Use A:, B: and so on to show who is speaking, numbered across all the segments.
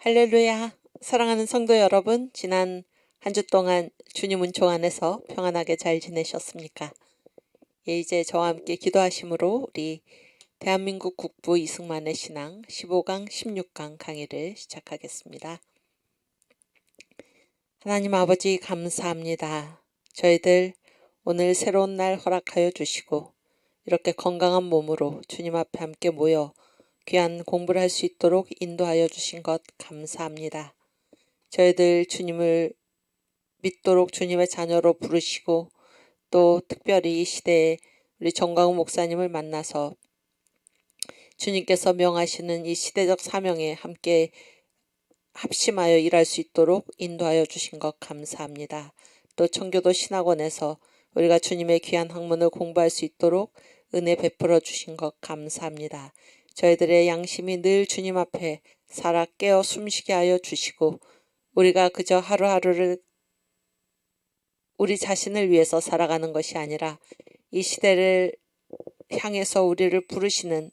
A: 할렐루야! 사랑하는 성도 여러분, 지난 한 주 동안 주님 은총 안에서 평안하게 잘 지내셨습니까? 이제 저와 함께 기도하심으로 우리 대한민국 국부 이승만의 신앙 15강, 16강 강의를 시작하겠습니다. 하나님 아버지 감사합니다. 저희들 오늘 새로운 날 허락하여 주시고 이렇게 건강한 몸으로 주님 앞에 함께 모여 귀한 공부를 할 수 있도록 인도하여 주신 것 감사합니다. 저희들 주님을 믿도록 주님의 자녀로 부르시고 또 특별히 이 시대에 우리 정광훈 목사님을 만나서 주님께서 명하시는 이 시대적 사명에 함께 합심하여 일할 수 있도록 인도하여 주신 것 감사합니다. 또 청교도 신학원에서 우리가 주님의 귀한 학문을 공부할 수 있도록 은혜 베풀어 주신 것 감사합니다. 저희들의 양심이 늘 주님 앞에 살아 깨어 숨쉬게 하여 주시고 우리가 그저 하루하루를 우리 자신을 위해서 살아가는 것이 아니라 이 시대를 향해서 우리를 부르시는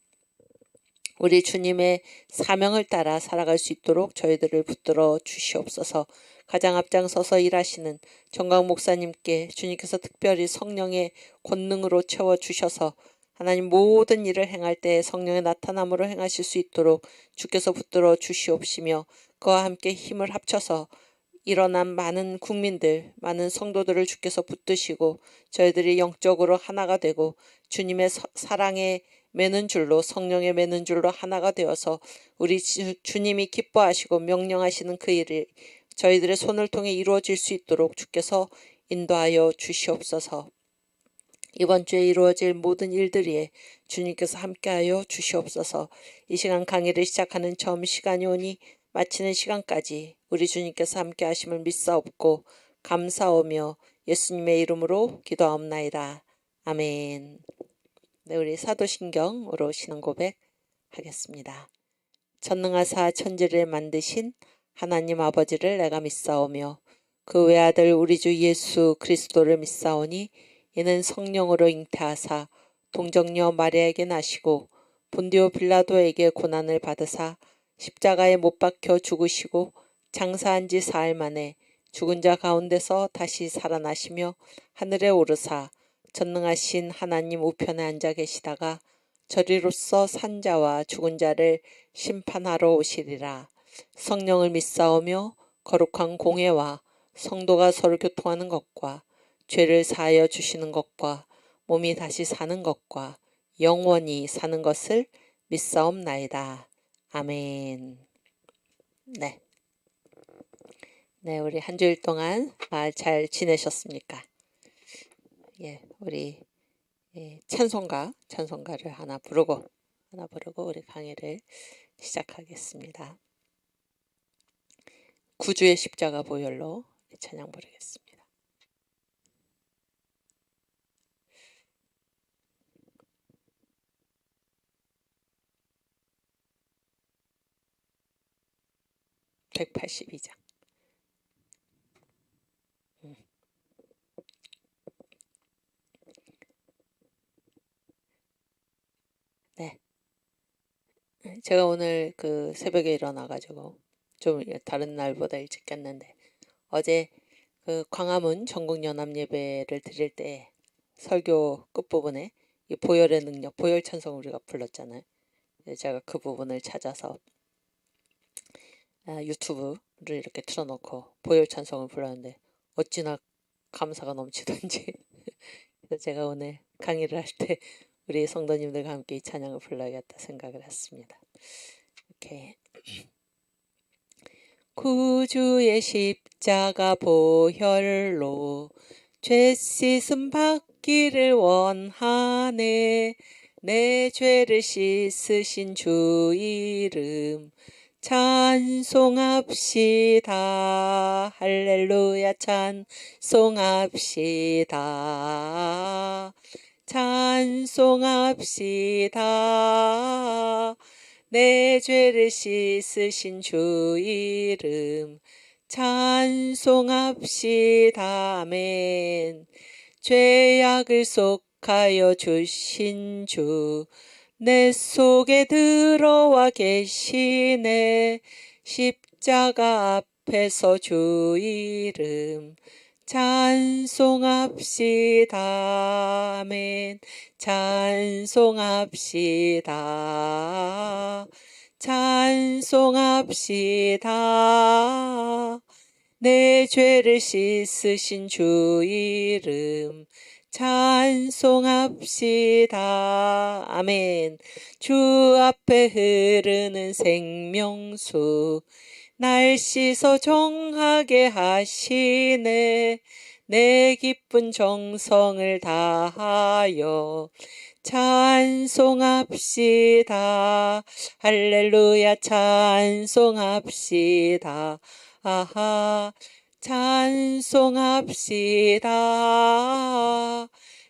A: 우리 주님의 사명을 따라 살아갈 수 있도록 저희들을 붙들어 주시옵소서. 가장 앞장서서 일하시는 정광 목사님께 주님께서 특별히 성령의 권능으로 채워주셔서 하나님 모든 일을 행할 때 성령의 나타남으로 행하실 수 있도록 주께서 붙들어 주시옵시며 그와 함께 힘을 합쳐서 일어난 많은 국민들, 많은 성도들을 주께서 붙드시고 저희들이 영적으로 하나가 되고 주님의 사랑에 매는 줄로 성령에 매는 줄로 하나가 되어서 우리 주님이 기뻐하시고 명령하시는 그 일이 저희들의 손을 통해 이루어질 수 있도록 주께서 인도하여 주시옵소서. 이번 주에 이루어질 모든 일들에 주님께서 함께하여 주시옵소서. 이 시간 강의를 시작하는 처음 시간이 오니 마치는 시간까지 우리 주님께서 함께하심을 믿사옵고 감사오며 예수님의 이름으로 기도하옵나이다. 아멘. 네, 우리 사도신경으로 신앙 고백 하겠습니다. 전능하사 천지를 만드신 하나님 아버지를 내가 믿사오며 그 외아들 우리 주 예수 그리스도를 믿사오니 이는 성령으로 잉태하사 동정녀 마리아에게 나시고 본디오 빌라도에게 고난을 받으사 십자가에 못 박혀 죽으시고 장사한 지 사흘 만에 죽은 자 가운데서 다시 살아나시며 하늘에 오르사 전능하신 하나님 우편에 앉아 계시다가 저리로서 산 자와 죽은 자를 심판하러 오시리라. 성령을 믿사오며 거룩한 공회와 성도가 서로 교통하는 것과 죄를 사하여 주시는 것과 몸이 다시 사는 것과 영원히 사는 것을 믿사옵나이다. 아멘. 네, 우리 한 주일 동안 잘 지내셨습니까? 예, 우리 찬송가를 하나 부르고 우리 강의를 시작하겠습니다. 구주의 십자가 보혈로 찬양 부르겠습니다. (182장) 네, 제가 오늘 그 새벽에 일어나가지고 좀 다른 날보다 일찍 깼는데 어제 그 광화문 전국연합 예배를 드릴 때 설교 끝부분에 이 보혈의 능력, 보혈 찬송 우리가 불렀잖아요. 제가 그 부분을 찾아서 유튜브를 이렇게 틀어놓고 보혈 찬송을 불렀는데 어찌나 감사가 넘치던지 그래서 제가 오늘 강의를 할 때 우리 성도님들과 함께 이 찬양을 불러야겠다 생각을 했습니다. 이렇게 구주의 십자가 보혈로 죄 씻음 받기를 원하네. 내 죄를 씻으신 주 이름 찬송합시다. 할렐루야 찬송합시다. 찬송합시다. 내 죄를 씻으신 주 이름 찬송합시다. 아멘. 죄악을 속하여 주신 주 내 속에 들어와 계시네. 십자가 앞에서 주 이름 찬송합시다. 아멘. 찬송합시다. 찬송합시다. 내 죄를 씻으신 주 이름 찬송합시다. 아멘. 주 앞에 흐르는 생명수 날 씻어 정하게 하시네. 내 기쁜 정성을 다하여 찬송합시다. 할렐루야 찬송합시다. 아하 찬송합시다.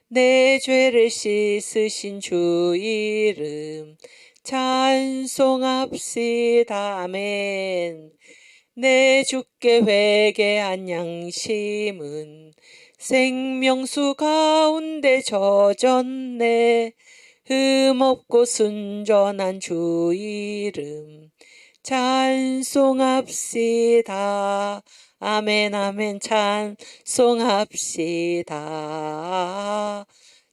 A: 내 죄를 씻으신 주 이름 찬송합시다. 아멘. 내 주께 회개한 양심은 생명수 가운데 젖었네. 흠없고 순전한 주 이름 찬송합시다. 아멘 아멘 찬송합시다.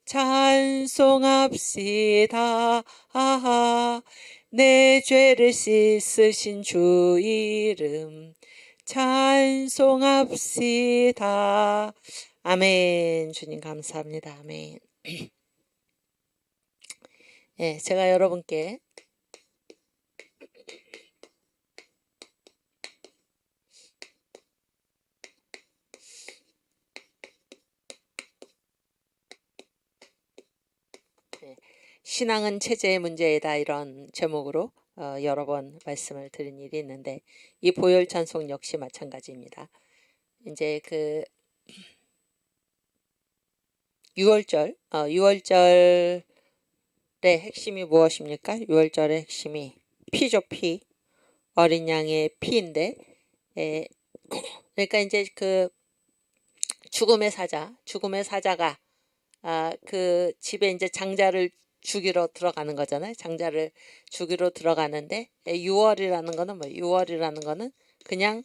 A: 찬송합시다. 아하 내 죄를 씻으신 주 이름 찬송합시다. 아멘. 주님 감사합니다. 아멘. 예, 제가 여러분께 신앙은 체제의 문제이다 이런 제목으로 여러 번 말씀을 드린 일이 있는데 이 보혈 찬송 역시 마찬가지입니다. 이제 그 6월절의 핵심이 무엇입니까? 6월절의 핵심이 피죠, 피. 어린 양의 피인데 그러니까 이제 그 죽음의 사자가 그 집에 이제 장자를 죽이러 들어가는 거잖아요. 장자를 죽이러 들어가는데 6월이라는 거는 뭐 6월이라는 거는 그냥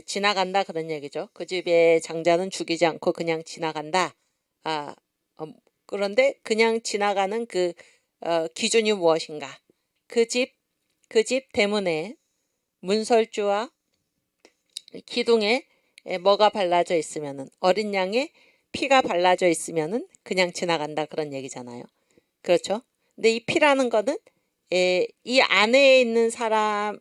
A: 지나간다 그런 얘기죠. 그 집에 장자는 죽이지 않고 그냥 지나간다. 그런데 그냥 지나가는 그 기준이 무엇인가? 그 집 대문에 문설주와 기둥에 뭐가 발라져 있으면은 어린 양의 피가 발라져 있으면은 그냥 지나간다 그런 얘기잖아요. 그렇죠? 근데 이 피라는 거는 이 안에 있는 사람이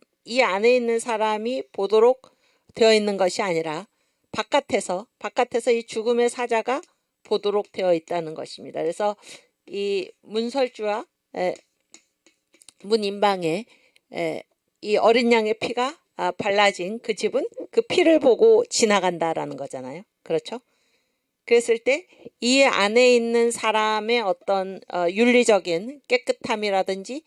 A: 보도록 되어 있는 것이 아니라 바깥에서 이 죽음의 사자가 보도록 되어 있다는 것입니다. 그래서 이 문설주와 문 인방에 이 어린 양의 피가 발라진 그 집은 그 피를 보고 지나간다라는 거잖아요. 그렇죠? 그랬을 때 이 안에 있는 사람의 어떤 윤리적인 깨끗함이라든지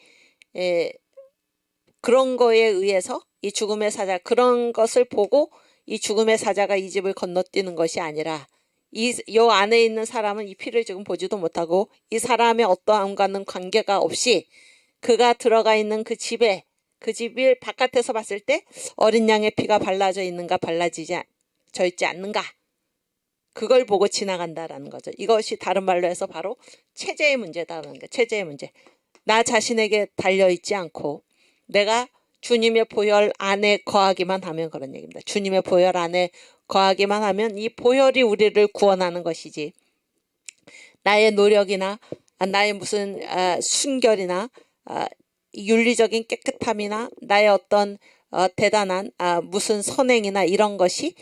A: 그런 거에 의해서 이 죽음의 사자 그런 것을 보고 이 죽음의 사자가 이 집을 건너뛰는 것이 아니라 요 안에 있는 사람은 이 피를 지금 보지도 못하고 이 사람의 어떠함과는 관계가 없이 그가 들어가 있는 그 집이 바깥에서 봤을 때 어린 양의 피가 발라져 있는가 발라지지 져 있지 않는가 그걸 보고 지나간다라는 거죠. 이것이 다른 말로 해서 바로 체제의 문제다라는 거예요. 체제의 문제. 나 자신에게 달려있지 않고 내가 주님의 보혈 안에 거하기만 하면 그런 얘기입니다. 주님의 보혈 안에 거하기만 하면 이 보혈이 우리를 구원하는 것이지 나의 노력이나 나의 무슨 순결이나 윤리적인 깨끗함이나 나의 어떤 대단한 무슨 선행이나 이런 것이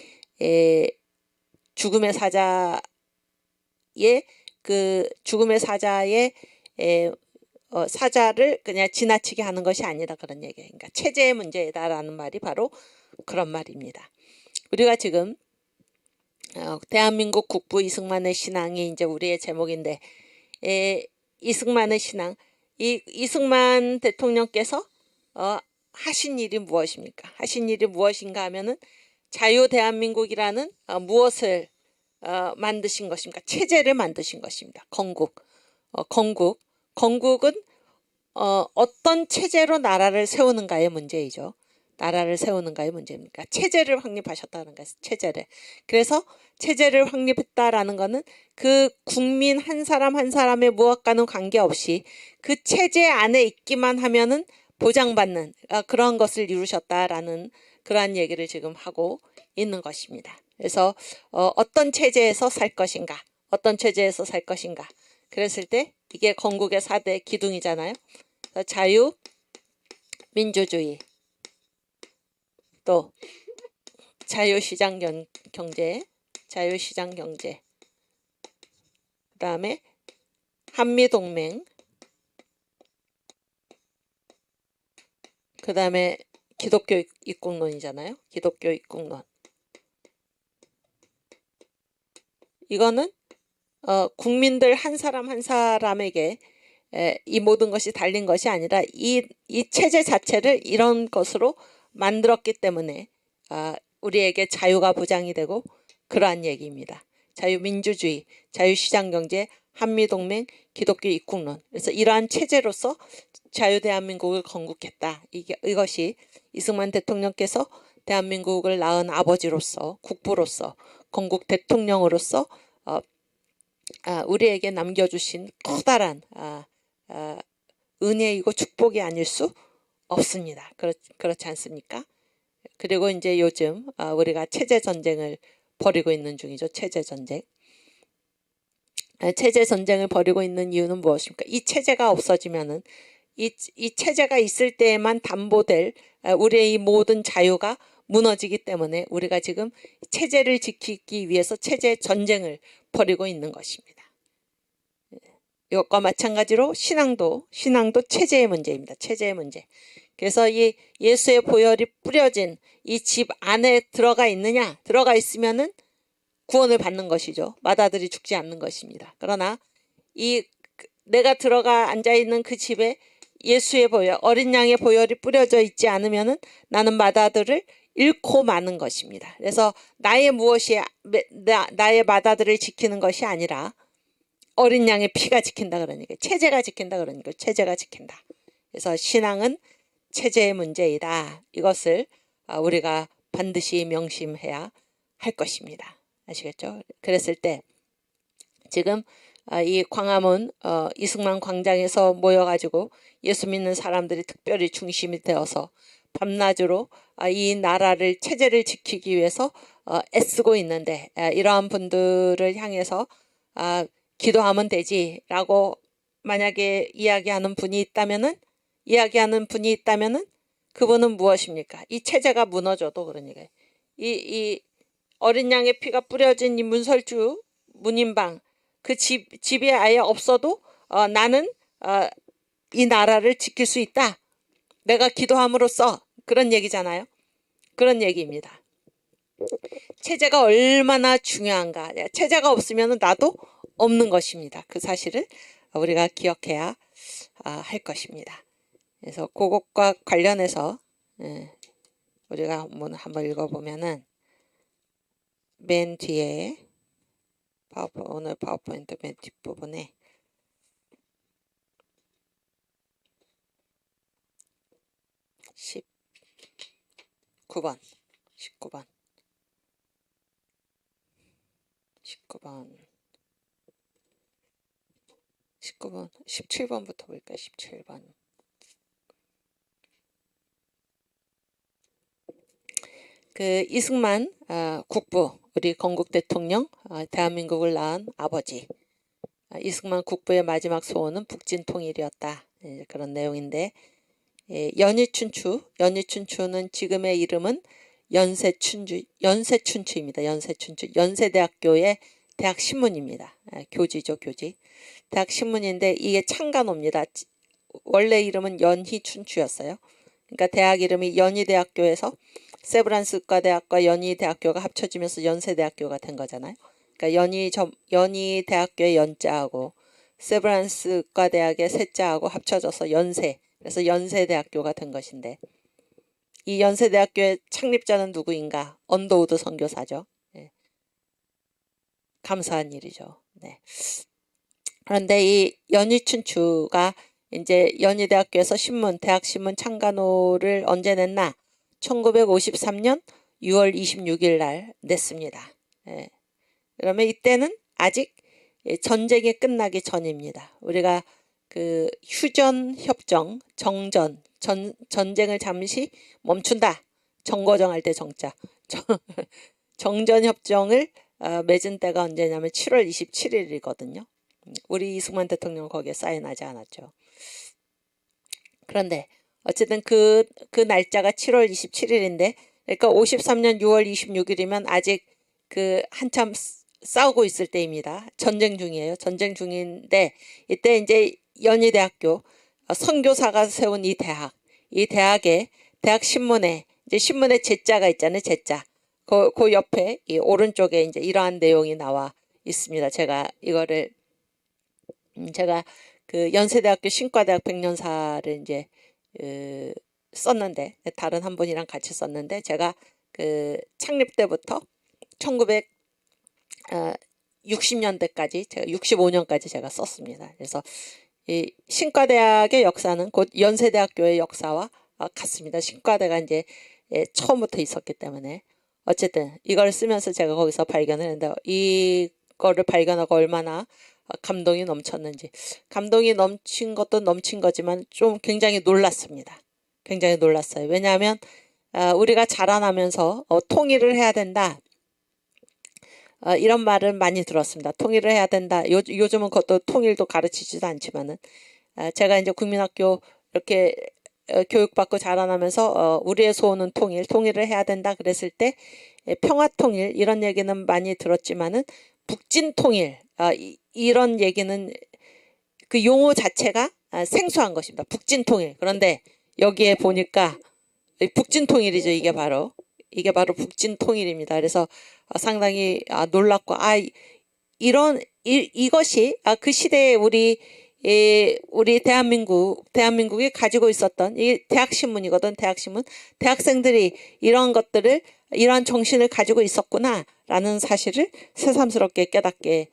A: 죽음의 사자의 사자를 그냥 지나치게 하는 것이 아니라 그런 얘기예요. 그러니까 체제의 문제다라는 말이 바로 그런 말입니다. 우리가 지금 대한민국 국부 이승만의 신앙이 이제 우리의 제목인데 이승만의 신앙 이승만 대통령께서 하신 일이 무엇입니까? 하신 일이 무엇인가 하면은 자유 대한민국이라는 무엇을 만드신 것입니까? 체제를 만드신 것입니다. 건국은 어떤 체제로 나라를 세우는가의 문제이죠. 나라를 세우는가의 문제입니까? 체제를 확립하셨다는 거예요. 체제를. 그래서 체제를 확립했다라는 거는 그 국민 한 사람 한 사람의 무엇과는 관계없이 그 체제 안에 있기만 하면은 보장받는 그런 것을 이루셨다라는 그러한 얘기를 지금 하고 있는 것입니다. 그래서 어떤 체제에서 살 것인가, 어떤 체제에서 살 것인가. 그랬을 때 이게 건국의 4대 기둥이잖아요. 자유, 민주주의, 또 자유시장 경제, 자유시장 경제, 그 다음에 한미동맹, 그 다음에 기독교 입국론이잖아요. 기독교 입국론. 이거는 국민들 한 사람 한 사람에게 이 모든 것이 달린 것이 아니라 이 체제 자체를 이런 것으로 만들었기 때문에 우리에게 자유가 보장이 되고 그러한 얘기입니다. 자유민주주의, 자유시장경제, 한미동맹, 기독교 입국론. 그래서 이러한 체제로서 자유대한민국을 건국했다. 이것이 이승만 대통령께서 대한민국을 낳은 아버지로서, 국부로서, 건국 대통령으로서 우리에게 남겨주신 커다란 은혜이고 축복이 아닐 수 없습니다. 그렇지 않습니까? 그리고 이제 요즘 우리가 체제 전쟁을 벌이고 있는 중이죠. 체제 전쟁. 체제 전쟁을 벌이고 있는 이유는 무엇입니까? 이 체제가 없어지면은 이 체제가 있을 때에만 담보될 우리의 이 모든 자유가 무너지기 때문에 우리가 지금 체제를 지키기 위해서 체제 전쟁을 벌이고 있는 것입니다. 이것과 마찬가지로 신앙도 체제의 문제입니다. 체제의 문제. 그래서 이 예수의 보혈이 뿌려진 이 집 안에 들어가 있느냐? 들어가 있으면은 구원을 받는 것이죠. 맏아들이 죽지 않는 것입니다. 그러나 내가 들어가 앉아 있는 그 집에 예수의 보혈, 어린 양의 보혈이 뿌려져 있지 않으면은 나는 맏아들을 잃고 마는 것입니다. 그래서 나의 맏아들을 지키는 것이 아니라 어린 양의 피가 지킨다 그러니까 체제가 지킨다 그러니까 체제가 지킨다. 그래서 신앙은 체제의 문제이다. 이것을 우리가 반드시 명심해야 할 것입니다. 아시겠죠? 그랬을 때 지금 이 광화문 이승만 광장에서 모여가지고 예수 믿는 사람들이 특별히 중심이 되어서 밤낮으로 이 나라를 체제를 지키기 위해서 애쓰고 있는데 이러한 분들을 향해서 기도하면 되지라고 만약에 이야기하는 분이 있다면은 그분은 무엇입니까? 이 체제가 무너져도 그러니까 이 어린 양의 피가 뿌려진 이 문설주 문인방 그 집이 아예 없어도 나는 이 나라를 지킬 수 있다. 내가 기도함으로써 그런 얘기잖아요. 그런 얘기입니다. 체제가 얼마나 중요한가. 체제가 없으면 나도 없는 것입니다. 그 사실을 우리가 기억해야 할 것입니다. 그래서 그것과 관련해서 우리가 한번 읽어보면은 맨 뒤에 오늘 파워포인트 맨 뒷부분에 19번 17번부터 볼까요? 17번. 그 이승만 국부, 우리 건국 대통령, 대한민국을 낳은 아버지. 이승만 국부의 마지막 소원은 북진 통일이었다. 그런 내용인데 연희춘추는 지금의 이름은 연세춘추입니다. 연세대학교의 대학신문입니다. 교지죠, 교지. 대학신문인데 이게 창간호입니다. 원래 이름은 연희춘추였어요. 그러니까 대학 이름이 연희대학교에서 세브란스과대학과 연희대학교가 합쳐지면서 연세대학교가 된 거잖아요. 그러니까 연희대학교의 연자하고 세브란스과대학의 세자하고 합쳐져서 연세. 그래서 연세대학교가 된 것인데 이 연세대학교의 창립자는 누구인가? 언더우드 선교사죠. 네. 감사한 일이죠. 네. 그런데 이 연희춘추가 이제 연희대학교에서 대학신문 창간호를 언제 냈나? 1953년 6월 26일 날 냈습니다. 예. 그러면 이때는 아직 전쟁이 끝나기 전입니다. 우리가 그 휴전협정, 전쟁을 잠시 멈춘다. 정거정할 때 정자. 정전협정을 맺은 때가 언제냐면 7월 27일이거든요. 우리 이승만 대통령 거기에 사인하지 않았죠. 그런데 어쨌든 그 날짜가 7월 27일인데 그러니까 53년 6월 26일이면 아직 그 한참 싸우고 있을 때입니다. 전쟁 중이에요. 전쟁 중인데 이때 이제 연희대학교 선교사가 세운 이 대학의 대학 신문에 이제 신문에 제자가 있잖아요. 제자. 그 옆에 이 오른쪽에 이제 이러한 내용이 나와 있습니다. 제가 이거를 제가 그 연세대학교 신과대학 백년사를 이제 썼는데 다른 한 분이랑 같이 썼는데 제가 그 창립 때부터 1960년대까지 제가 65년까지 제가 썼습니다. 그래서 이 신과대학의 역사는 곧 연세대학교의 역사와 같습니다. 신과대가 이제 처음부터 있었기 때문에 어쨌든 이걸 쓰면서 제가 거기서 발견을 했는데 이거를 발견하고 얼마나 감동이 넘쳤는지 감동이 넘친 것도 넘친 거지만 좀 굉장히 놀랐습니다. 굉장히 놀랐어요. 왜냐하면 우리가 자라나면서 통일을 해야 된다. 이런 말을 많이 들었습니다. 통일을 해야 된다. 요즘은 그것도 통일도 가르치지도 않지만은 제가 이제 국민학교 이렇게 교육받고 자라나면서 우리의 소원은 통일을 해야 된다 그랬을 때 평화통일 이런 얘기는 많이 들었지만은 북진통일 이런 얘기는 그 용어 자체가 생소한 것입니다. 북진통일. 그런데 여기에 보니까 북진통일이죠. 이게 바로 북진통일입니다. 그래서 상당히 놀랍고 이것이 그 시대에 우리 대한민국이 가지고 있었던 이 대학신문이거든. 대학신문. 대학생들이 이런 정신을 가지고 있었구나라는 사실을 새삼스럽게 깨닫게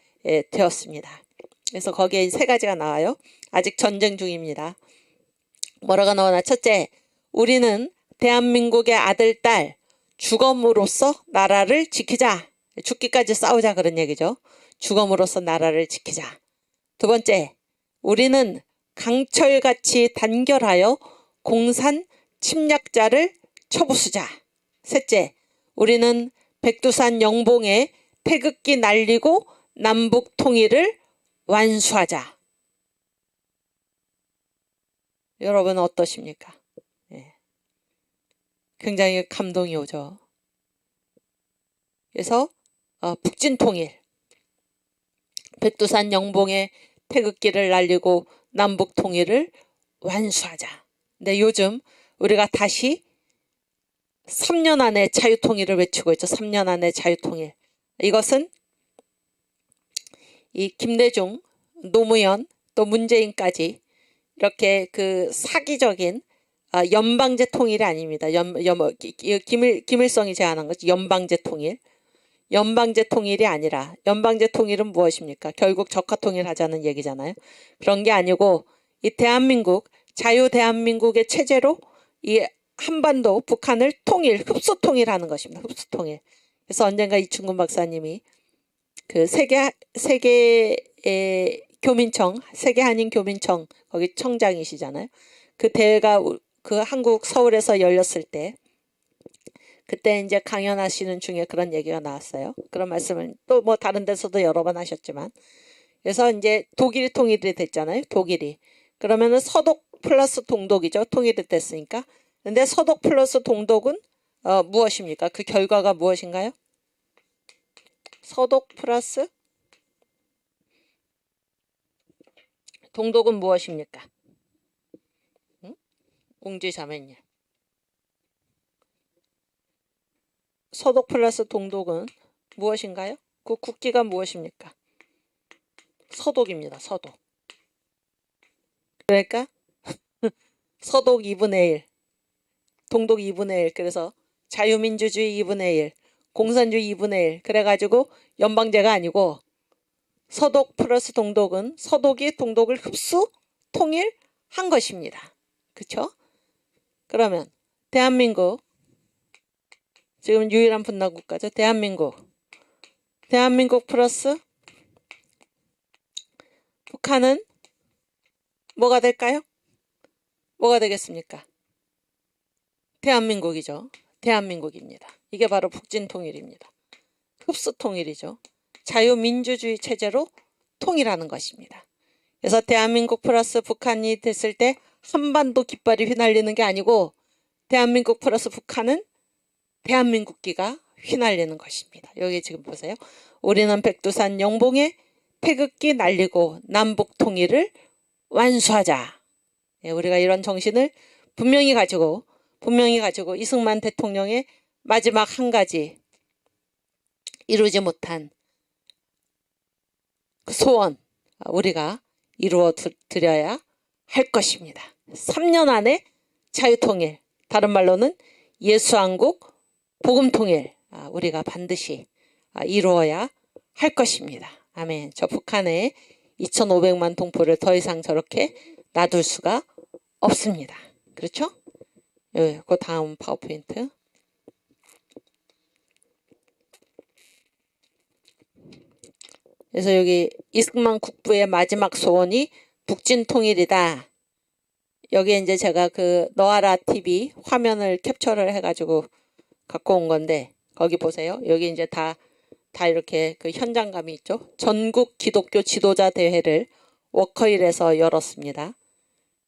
A: 되었습니다. 그래서 거기에 세 가지가 나와요. 아직 전쟁 중입니다. 뭐라고 나오나? 첫째, 우리는 대한민국의 아들, 딸, 주검으로서 나라를 지키자. 죽기까지 싸우자 그런 얘기죠. 주검으로서 나라를 지키자. 두 번째, 우리는 강철같이 단결하여 공산 침략자를 쳐부수자. 셋째, 우리는 백두산 영봉에 태극기 날리고 남북 통일을 완수하자. 여러분 어떠십니까? 예. 굉장히 감동이 오죠. 그래서 북진통일, 백두산 영봉에 태극기를 날리고 남북 통일을 완수하자. 근데 요즘 우리가 다시 3년 안에 자유통일을 외치고 있죠. 3년 안에 자유통일. 이것은 이 김대중, 노무현, 또 문재인까지 이렇게 그 사기적인 연방제 통일이 아닙니다. 김일성이 제안한 거죠. 연방제 통일. 연방제 통일이 아니라 연방제 통일은 무엇입니까? 결국 적화통일 하자는 얘기잖아요. 그런 게 아니고 이 대한민국, 자유 대한민국의 체제로 이 한반도, 북한을 흡수 통일하는 것입니다. 흡수 통일. 그래서 언젠가 이충근 박사님이 그 세계 교민청, 세계 한인 교민청 거기 청장이시잖아요. 그 대회가 그 한국 서울에서 열렸을 때 그때 이제 강연하시는 중에 그런 얘기가 나왔어요. 그런 말씀을 또 뭐 다른 데서도 여러 번 하셨지만 그래서 이제 독일이 통일이 됐잖아요. 독일이. 그러면은 서독 플러스 동독이죠. 통일이 됐으니까. 근데 서독 플러스 동독은 무엇입니까? 그 결과가 무엇인가요? 서독 플러스 동독은 무엇입니까? 응? 웅지자매님. 서독 플러스 동독은 무엇인가요? 그 국기가 무엇입니까? 서독입니다. 서독. 그러니까 서독 2분의 1, 동독 2분의 1. 그래서 자유민주주의 2분의 1, 공산주의 2분의 1. 그래가지고 연방제가 아니고 서독 플러스 동독은 서독이 동독을 흡수 통일한 것입니다. 그렇죠? 그러면 대한민국 지금 유일한 분단 국가죠. 대한민국. 대한민국 플러스 북한은 뭐가 될까요? 뭐가 되겠습니까? 대한민국이죠. 대한민국입니다. 이게 바로 북진통일입니다. 흡수통일이죠. 자유민주주의 체제로 통일하는 것입니다. 그래서 대한민국 플러스 북한이 됐을 때 한반도 깃발이 휘날리는 게 아니고 대한민국 플러스 북한은 대한민국기가 휘날리는 것입니다. 여기 지금 보세요. 우리는 백두산 영봉에 태극기 날리고 남북 통일을 완수하자. 우리가 이런 정신을 분명히 가지고 이승만 대통령의 마지막 한 가지 이루지 못한 그 소원 우리가 이루어 드려야 할 것입니다. 3년 안에 자유통일, 다른 말로는 예수한국 복음통일 우리가 반드시 이루어야 할 것입니다. 아멘. 저 북한의 2,500만 동포를 더 이상 저렇게 놔둘 수가 없습니다. 그렇죠? 그 다음 파워포인트. 그래서 여기 이승만 국부의 마지막 소원이 북진통일이다. 여기에 이제 제가 그 너아라 TV 화면을 캡처를 해가지고 갖고 온 건데 거기 보세요. 여기 이제 다 이렇게 그 현장감이 있죠. 전국 기독교 지도자 대회를 워커힐에서 열었습니다.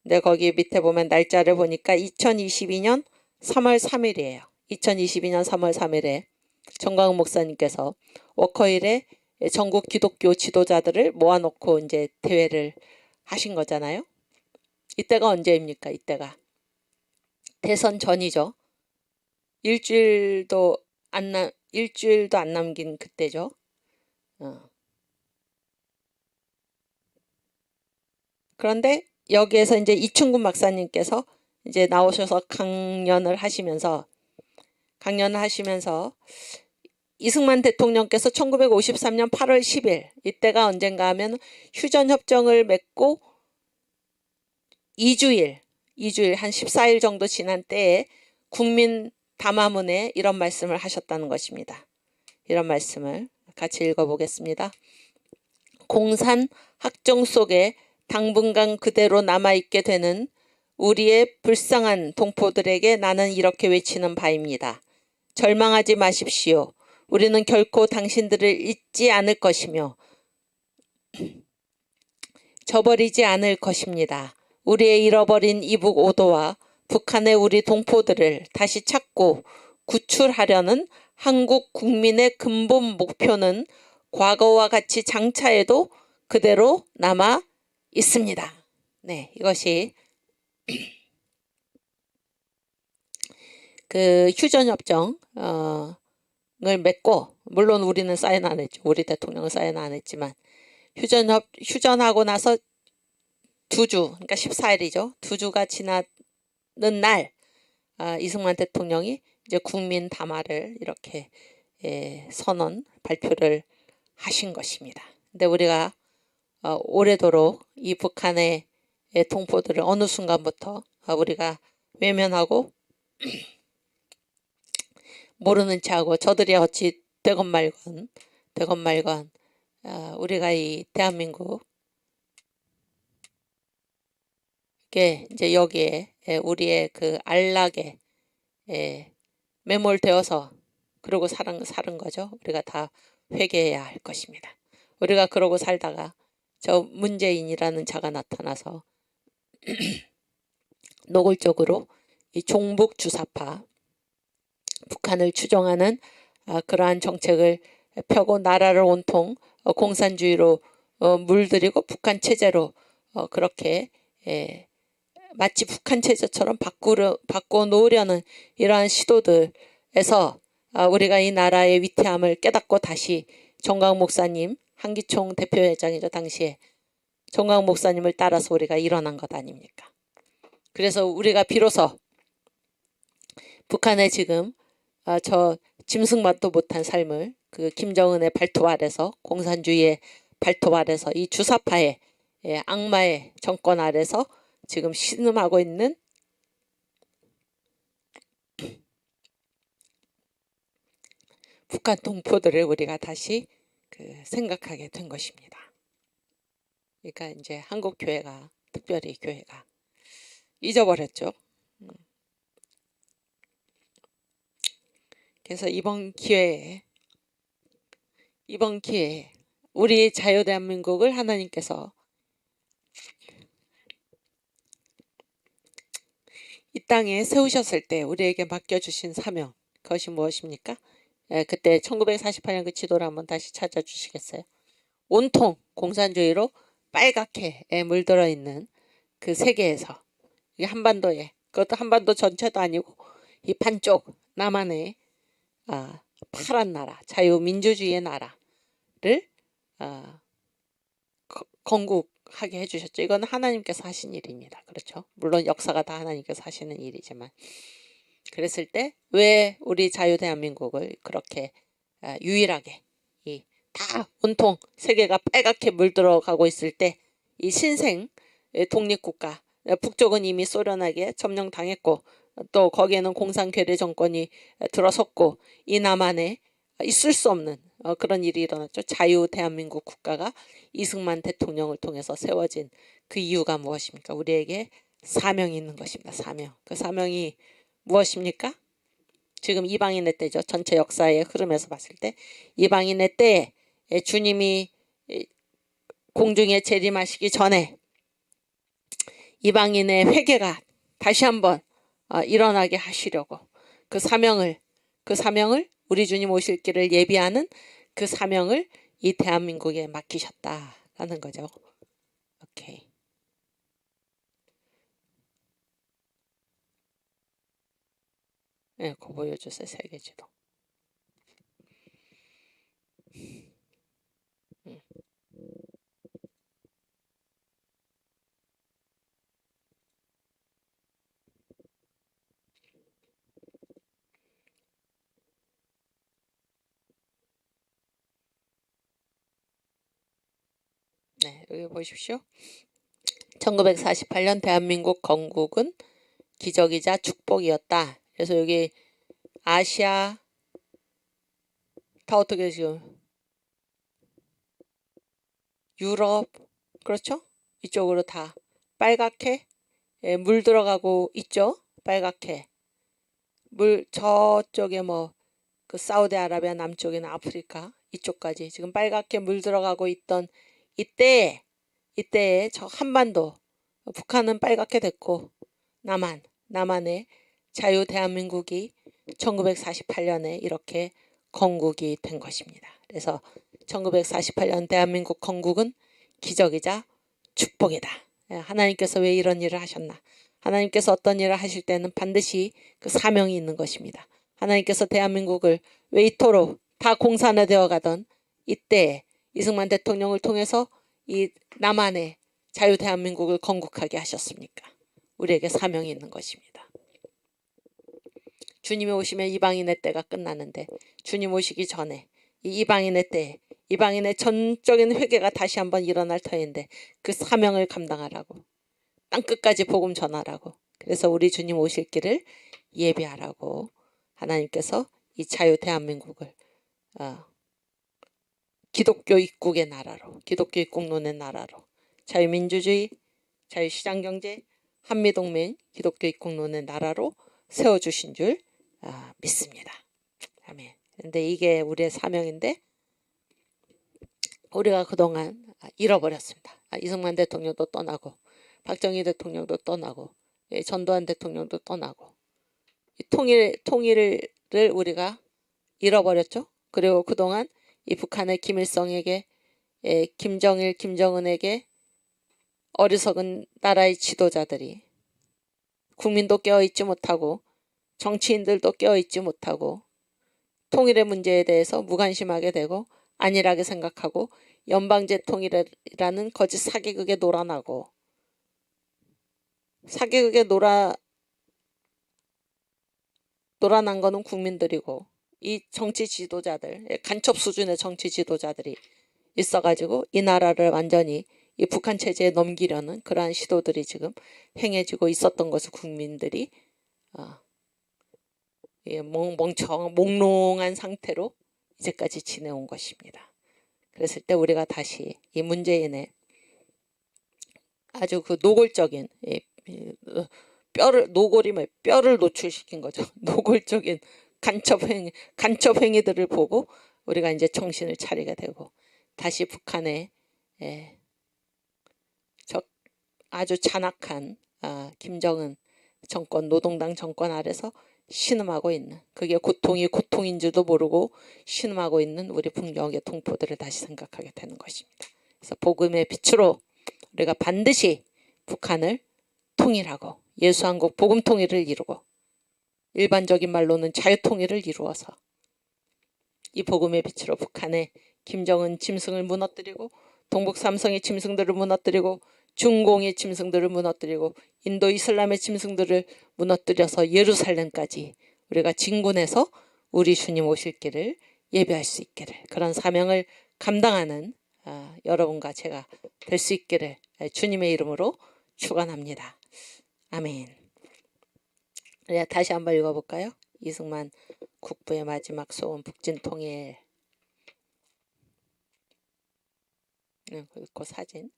A: 근데 거기 밑에 보면 날짜를 보니까 2022년 3월 3일이에요. 2022년 3월 3일에 정광훈 목사님께서 워커힐에 전국 기독교 지도자들을 모아놓고 이제 대회를 하신 거잖아요. 이때가 언제입니까? 이때가 대선 전이죠. 일주일도 안 남긴 그때죠. 그런데 여기에서 이제 이충근 박사님께서 이제 나오셔서 강연을 하시면서 이승만 대통령께서 1953년 8월 10일 이때가 언젠가 하면 휴전협정을 맺고 2주일 한 14일 정도 지난 때에 국민 담화문에 이런 말씀을 하셨다는 것입니다. 이런 말씀을 같이 읽어보겠습니다. 공산 학정 속에 당분간 그대로 남아있게 되는 우리의 불쌍한 동포들에게 나는 이렇게 외치는 바입니다. 절망하지 마십시오. 우리는 결코 당신들을 잊지 않을 것이며 저버리지 않을 것입니다. 우리의 잃어버린 이북 오도와 북한의 우리 동포들을 다시 찾고 구출하려는 한국 국민의 근본 목표는 과거와 같이 장차에도 그대로 남아 있습니다. 네, 이것이 그 휴전협정을 맺고 물론 우리는 사인 안 했죠. 우리 대통령은 사인 안 했지만 휴전하고 나서 2주, 그러니까 14일이죠. 2주가 지나는 날 이승만 대통령이 이제 국민 담화를 이렇게 선언 발표를 하신 것입니다. 근데 우리가 오래도록 이 북한의 동포들을 어느 순간부터 우리가 외면하고 모르는 체하고 저들이 어찌 되건 말건 우리가 이 대한민국에 이제 여기에 우리의 그 안락에 매몰되어서 그러고 사는 거죠. 우리가 다 회개해야 할 것입니다. 우리가 그러고 살다가 저 문재인이라는 자가 나타나서 노골적으로 이 종북 주사파 북한을 추종하는 그러한 정책을 펴고 나라를 온통 공산주의로 물들이고 북한 체제로 그렇게 마치 북한 체제처럼 바꿔 놓으려는 이러한 시도들에서 우리가 이 나라의 위태함을 깨닫고 다시 정광훈 목사님, 한기총 대표회장이죠. 당시에 정광훈 목사님을 따라서 우리가 일어난 것 아닙니까? 그래서 우리가 비로소 북한에 지금 저 짐승만도 못한 삶을 그 김정은의 발톱 아래서 공산주의의 발톱 아래서 이 주사파의 악마의 정권 아래서 지금 신음하고 있는 북한 동포들을 우리가 다시 생각하게 된 것입니다. 그러니까 이제 한국 교회가, 특별히 교회가 잊어버렸죠. 그래서 이번 기회에 우리 자유대한민국을 하나님께서 이 땅에 세우셨을 때 우리에게 맡겨주신 사명, 그것이 무엇입니까? 그때 1948년 그 지도를 한번 다시 찾아주시겠어요? 온통 공산주의로 빨갛게 물들어 있는 그 세계에서, 이 한반도에, 그것도 한반도 전체도 아니고 이 반쪽 남한의 파란 나라, 자유민주주의의 나라를 건국하게 해주셨죠. 이건 하나님께서 하신 일입니다. 그렇죠? 물론 역사가 다 하나님께서 하시는 일이지만, 그랬을 때 왜 우리 자유대한민국을 그렇게 유일하게 다 온통 세계가 빨갛게 물들어가고 있을 때 이 신생 독립국가, 북쪽은 이미 소련에게 점령당했고 또 거기에는 공산괴뢰 정권이 들어섰고 이 남한에 있을 수 없는 그런 일이 일어났죠. 자유대한민국 국가가 이승만 대통령을 통해서 세워진 그 이유가 무엇입니까? 우리에게 사명이 있는 것입니다. 사명. 그 사명이 무엇입니까? 지금 이방인의 때죠. 전체 역사의 흐름에서 봤을 때 이방인의 때에 주님이 공중에 재림하시기 전에 이방인의 회개가 다시 한번 일어나게 하시려고 그 사명을 우리 주님 오실 길을 예비하는 그 사명을 이 대한민국에 맡기셨다라는 거죠. 오케이. 네, 그거 보여주세요. 세계지도. 네, 여기 보십시오. 1948년 대한민국 건국은 기적이자 축복이었다. 그래서 여기 아시아 다 어떻게 지금 유럽, 그렇죠? 이쪽으로 다 빨갛게 물 들어가고 있죠. 빨갛게 물 저쪽에 뭐 그 사우디아라비아 남쪽에는 아프리카 이쪽까지 지금 빨갛게 물 들어가고 있던 이때에 저 한반도, 북한은 빨갛게 됐고 남한의 자유 대한민국이 1948년에 이렇게 건국이 된 것입니다. 그래서 1948년 대한민국 건국은 기적이자 축복이다. 하나님께서 왜 이런 일을 하셨나? 하나님께서 어떤 일을 하실 때는 반드시 그 사명이 있는 것입니다. 하나님께서 대한민국을 왜 이토록 다 공산화되어 가던 이때 이승만 대통령을 통해서 이 남한의 자유 대한민국을 건국하게 하셨습니까? 우리에게 사명이 있는 것입니다. 주님이 오시면 이방인의 때가 끝나는데 주님 오시기 전에 이 이방인의 때에 이방인의 전적인 회개가 다시 한번 일어날 터인데 그 사명을 감당하라고, 땅끝까지 복음 전하라고, 그래서 우리 주님 오실 길을 예비하라고 하나님께서 이 자유 대한민국을 기독교 입국의 나라로, 기독교 입국론의 나라로, 자유민주주의, 자유시장경제, 한미동맹, 기독교 입국론의 나라로 세워주신 줄 믿습니다. 아멘. 근데 이게 우리의 사명인데 우리가 그동안 잃어버렸습니다. 이승만 대통령도 떠나고 박정희 대통령도 떠나고 전두환 대통령도 떠나고 통일을 우리가 잃어버렸죠. 그리고 그동안 이 북한의 김일성에게 김정일, 김정은에게 어리석은 나라의 지도자들이 국민도 깨어있지 못하고 정치인들도 깨어있지 못하고 통일의 문제에 대해서 무관심하게 되고 안일하게 생각하고 연방제 통일이라는 거짓 사기극에 놀아나고 사기극에 놀아난 거는 국민들이고 이 정치 지도자들, 간첩 수준의 정치 지도자들이 있어가지고 이 나라를 완전히 이 북한 체제에 넘기려는 그러한 시도들이 지금 행해지고 있었던 것을 국민들이 몽롱한 상태로 이제까지 지내온 것입니다. 그랬을 때 우리가 다시 이 문재인의 아주 그 노골적인 뼈를 노출시킨 거죠. 노골적인 간첩 행위들을 보고 우리가 이제 정신을 차리게 되고 다시 북한의 아주 잔악한 김정은 정권, 노동당 정권 아래서 신음하고 있는, 그게 고통인 줄도 모르고 신음하고 있는 우리 북녘의 동포들을 다시 생각하게 되는 것입니다. 그래서 복음의 빛으로 우리가 반드시 북한을 통일하고 예수한국 복음 통일을 이루고 일반적인 말로는 자유통일을 이루어서 이 복음의 빛으로 북한의 김정은 짐승을 무너뜨리고 동북 삼성의 짐승들을 무너뜨리고 중공의 짐승들을 무너뜨리고 인도 이슬람의 짐승들을 무너뜨려서 예루살렘까지 우리가 진군해서 우리 주님 오실 길을 예배할 수 있기를, 그런 사명을 감당하는 여러분과 제가 될 수 있기를 주님의 이름으로 축원합니다. 아멘. 다시 한번 읽어볼까요? 이승만 국부의 마지막 소원 북진통일. 그 사진.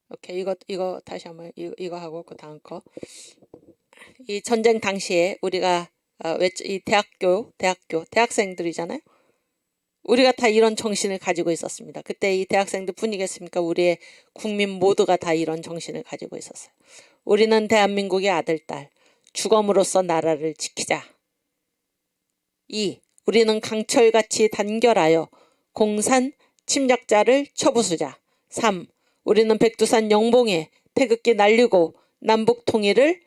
A: 오케이, 이거 다시 한번 이거 하고 그 다음 거. 이 전쟁 당시에 우리가 이 대학생들이잖아요. 우리가 다 이런 정신을 가지고 있었습니다. 그때 이 대학생들 뿐이겠습니까? 우리의 국민 모두가 다 이런 정신을 가지고 있었어요. 우리는 대한민국의 아들, 딸, 주검으로서 나라를 지키자. 2. 우리는 강철같이 단결하여 공산 침략자를 쳐부수자. 3. 우리는 백두산 영봉에 태극기 날리고 남북 통일을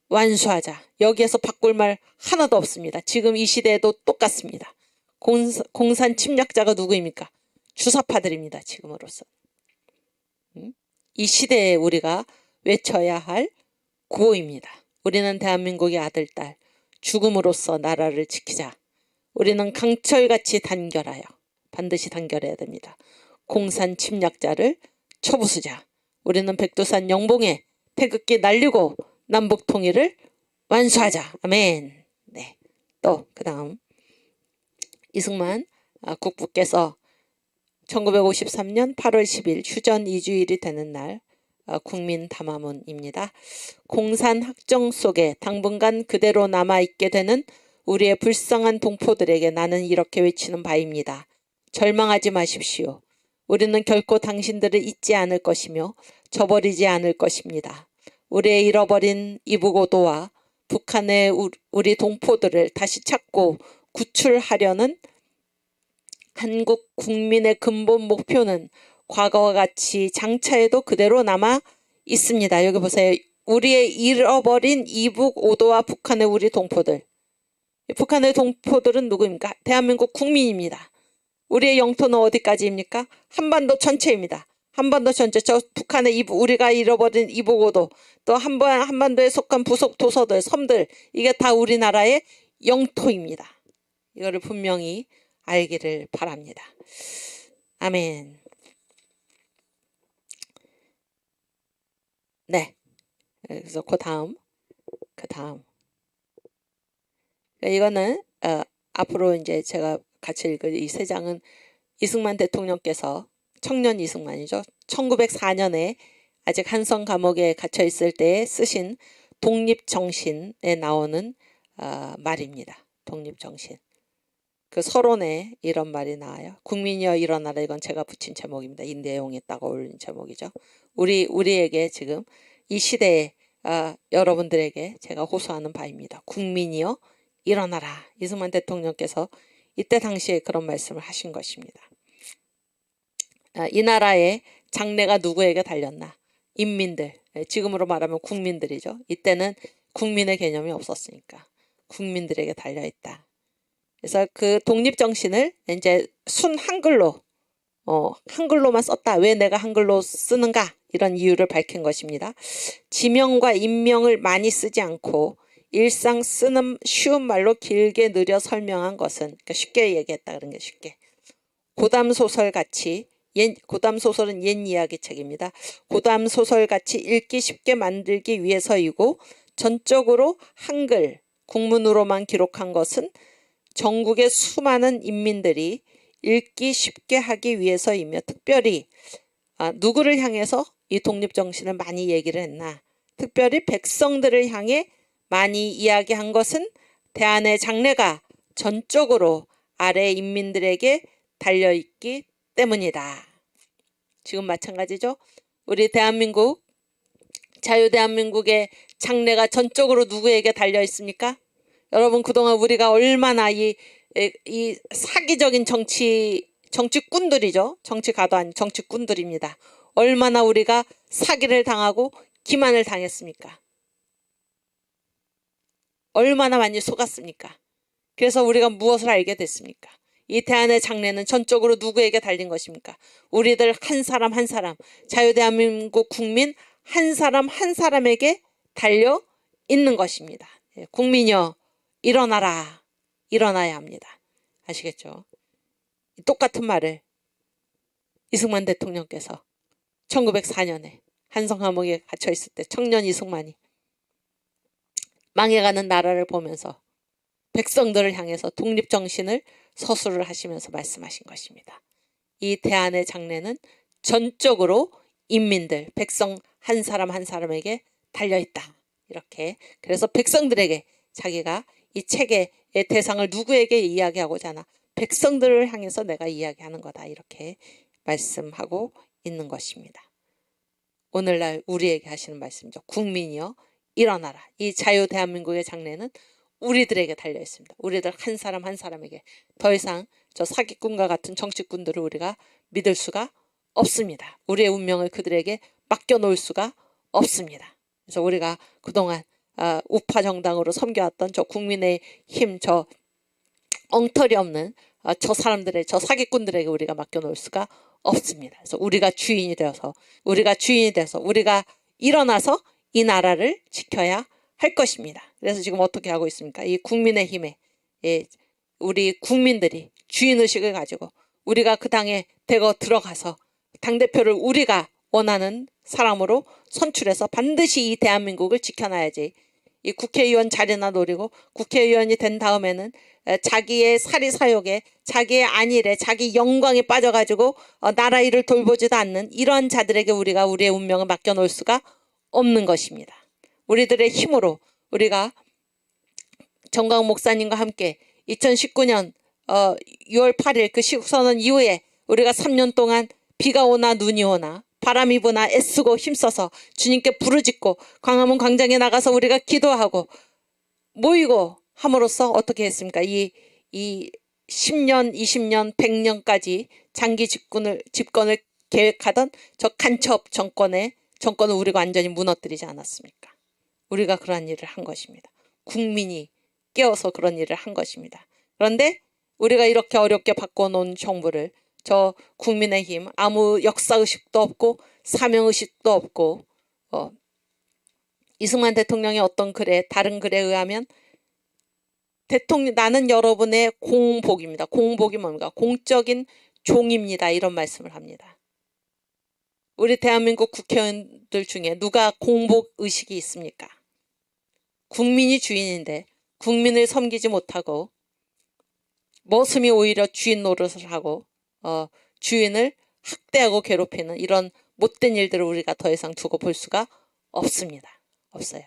A: 완수하자. 여기에서 바꿀 말 하나도 없습니다. 지금 이 시대에도 똑같습니다. 공산 침략자가 누구입니까? 주사파들입니다. 지금으로서. 이 시대에 우리가 외쳐야 할 구호입니다. 우리는 대한민국의 아들, 딸, 죽음으로써 나라를 지키자. 우리는 강철같이 단결하여, 반드시 단결해야 됩니다. 공산 침략자를 쳐부수자. 우리는 백두산 영봉에 태극기 날리고 남북 통일을 완수하자. 아멘. 네. 또 그 다음 이승만 국부께서 1953년 8월 10일 휴전 2주일이 되는 날 국민 담화문입니다. 공산 학정 속에 당분간 그대로 남아있게 되는 우리의 불쌍한 동포들에게 나는 이렇게 외치는 바입니다. 절망하지 마십시오. 우리는 결코 당신들을 잊지 않을 것이며 저버리지 않을 것입니다. 우리의 잃어버린 이북오도와 북한의 우리 동포들을 다시 찾고 구출하려는 한국 국민의 근본 목표는 과거와 같이 장차에도 그대로 남아 있습니다. 여기 보세요. 우리의 잃어버린 이북오도와 북한의 우리 동포들. 북한의 동포들은 누구입니까? 대한민국 국민입니다. 우리의 영토는 어디까지입니까? 한반도 전체입니다. 한반도 전체, 저 북한의 우리가 잃어버린 이북오도, 또 한반도에 속한 부속 도서들, 섬들, 이게 다 우리나라의 영토입니다. 이거를 분명히 알기를 바랍니다. 아멘. 네. 그래서 그 다음. 이거는 앞으로 이제 제가 같이 읽을 이 세 장은 이승만 대통령께서, 청년 이승만이죠. 1904년에 아직 한성 감옥에 갇혀 있을 때에 쓰신 독립정신에 나오는 말입니다. 독립정신. 그 서론에 이런 말이 나와요. 국민이여 일어나라. 이건 제가 붙인 제목입니다. 이 내용에 딱 어울리는 제목이죠. 우리에게 지금 이 시대에 여러분들에게 제가 호소하는 바입니다. 국민이여 일어나라. 이승만 대통령께서 이때 당시에 그런 말씀을 하신 것입니다. 이 나라의 장래가 누구에게 달렸나? 인민들, 지금으로 말하면 국민들이죠. 이때는 국민의 개념이 없었으니까 국민들에게 달려있다. 그래서 그 독립정신을 이제 순 한글로, 한글로만 썼다. 왜 내가 한글로 쓰는가? 이런 이유를 밝힌 것입니다. 지명과 인명을 많이 쓰지 않고 일상 쓰는 쉬운 말로 길게 느려 설명한 것은, 그러니까 쉽게 얘기했다 그런 게 쉽게. 고담소설 같이, 고담소설은 옛 이야기책입니다. 고담소설 같이 읽기 쉽게 만들기 위해서이고 전적으로 한글 국문으로만 기록한 것은 전국의 수많은 인민들이 읽기 쉽게 하기 위해서이며 특별히 누구를 향해서 이 독립정신을 많이 얘기를 했나? 특별히 백성들을 향해 많이 이야기한 것은 대한의 장래가 전적으로 아래 인민들에게 달려있기 때문이다. 지금 마찬가지죠. 우리 대한민국, 자유대한민국의 장래가 전적으로 누구에게 달려있습니까? 여러분, 그동안 우리가 얼마나 이 사기적인 정치꾼들이죠. 정치가도 아닌 정치꾼들입니다. 얼마나 우리가 사기를 당하고 기만을 당했습니까? 얼마나 많이 속았습니까? 그래서 우리가 무엇을 알게 됐습니까? 이 대한의 장래는 전적으로 누구에게 달린 것입니까? 우리들 한 사람 한 사람, 자유대한민국 국민 한 사람 한 사람에게 달려 있는 것입니다. 국민이여 일어나라. 일어나야 합니다. 아시겠죠? 똑같은 말을 이승만 대통령께서 1904년에 한성 감옥에 갇혀 있을 때 청년 이승만이 망해가는 나라를 보면서 백성들을 향해서 독립정신을 서술을 하시면서 말씀하신 것입니다. 이 대한의 장래는 전적으로 인민들, 백성 한 사람 한 사람에게 달려있다. 이렇게. 그래서 백성들에게 자기가 이 책의 대상을 누구에게 이야기하고자 하나? 백성들을 향해서 내가 이야기하는 거다. 이렇게 말씀하고 있는 것입니다. 오늘날 우리에게 하시는 말씀이죠. 국민이여 일어나라. 이 자유대한민국의 장래는 우리들에게 달려있습니다. 우리들 한 사람 한 사람에게. 더 이상 저 사기꾼과 같은 정치꾼들을 우리가 믿을 수가 없습니다. 우리의 운명을 그들에게 맡겨놓을 수가 없습니다. 그래서 우리가 그동안 우파 정당으로 섬겨왔던 저 국민의힘 저 엉터리 없는 저 사람들의 저 사기꾼들에게 우리가 맡겨놓을 수가 없습니다. 그래서 우리가 주인이 돼서 우리가 일어나서 이 나라를 지켜야 할 것입니다. 그래서 지금 어떻게 하고 있습니까? 이 국민의힘에 우리 국민들이 주인의식을 가지고 우리가 그 당에 대거 들어가서 당대표를 우리가 원하는 사람으로 선출해서 반드시 이 대한민국을 지켜놔야지. 이 국회의원 자리나 노리고 국회의원이 된 다음에는 자기의 사리사욕에 자기의 안일에 자기 영광에 빠져가지고 나라 일을 돌보지도 않는 이러한 자들에게 우리가 우리의 운명을 맡겨놓을 수가 없는 것입니다. 우리들의 힘으로 우리가 정광 목사님과 함께 2019년 6월 8일 그 시국선언 이후에 우리가 3년 동안 비가 오나 눈이 오나 바람이 부나 애쓰고 힘써서 주님께 부르짖고 광화문 광장에 나가서 우리가 기도하고 모이고 함으로써 어떻게 했습니까? 이 10년, 20년, 100년까지 장기 집권을 계획하던 저 간첩 정권을 우리가 완전히 무너뜨리지 않았습니까? 우리가 그러한 일을 한 것입니다. 국민이 깨어서 그런 일을 한 것입니다. 그런데 우리가 이렇게 어렵게 바꿔놓은 정부를 저 국민의힘 아무 역사의식도 없고 사명의식도 없고 이승만 대통령의 어떤 글에 다른 글에 의하면 나는 여러분의 공복입니다. 공복이 뭡니까? 공적인 종입니다. 이런 말씀을 합니다. 우리 대한민국 국회의원들 중에 누가 공복의식이 있습니까? 국민이 주인인데 국민을 섬기지 못하고 머슴이 오히려 주인 노릇을 하고 주인을 학대하고 괴롭히는 이런 못된 일들을 우리가 더 이상 두고 볼 수가 없습니다. 없어요.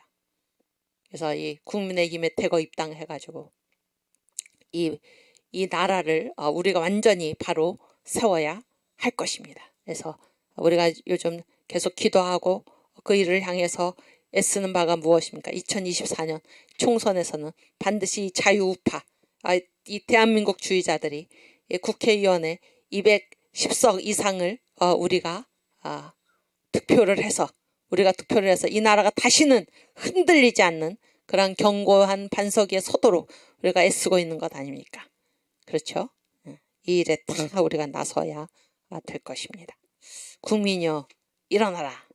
A: 그래서 이 국민의힘에 대거 입당해가지고 이 나라를 우리가 완전히 바로 세워야 할 것입니다. 그래서 우리가 요즘 계속 기도하고 그 일을 향해서 애쓰는 바가 무엇입니까? 2024년 총선에서는 반드시 자유우파, 이 대한민국 주의자들이 국회의원에 210석 이상을 우리가 득표를 해서 이 나라가 다시는 흔들리지 않는 그런 견고한 반석 위에 서도록 우리가 애쓰고 있는 것 아닙니까? 그렇죠? 이 일에 다 우리가 나서야 될 것입니다. 국민이여 일어나라.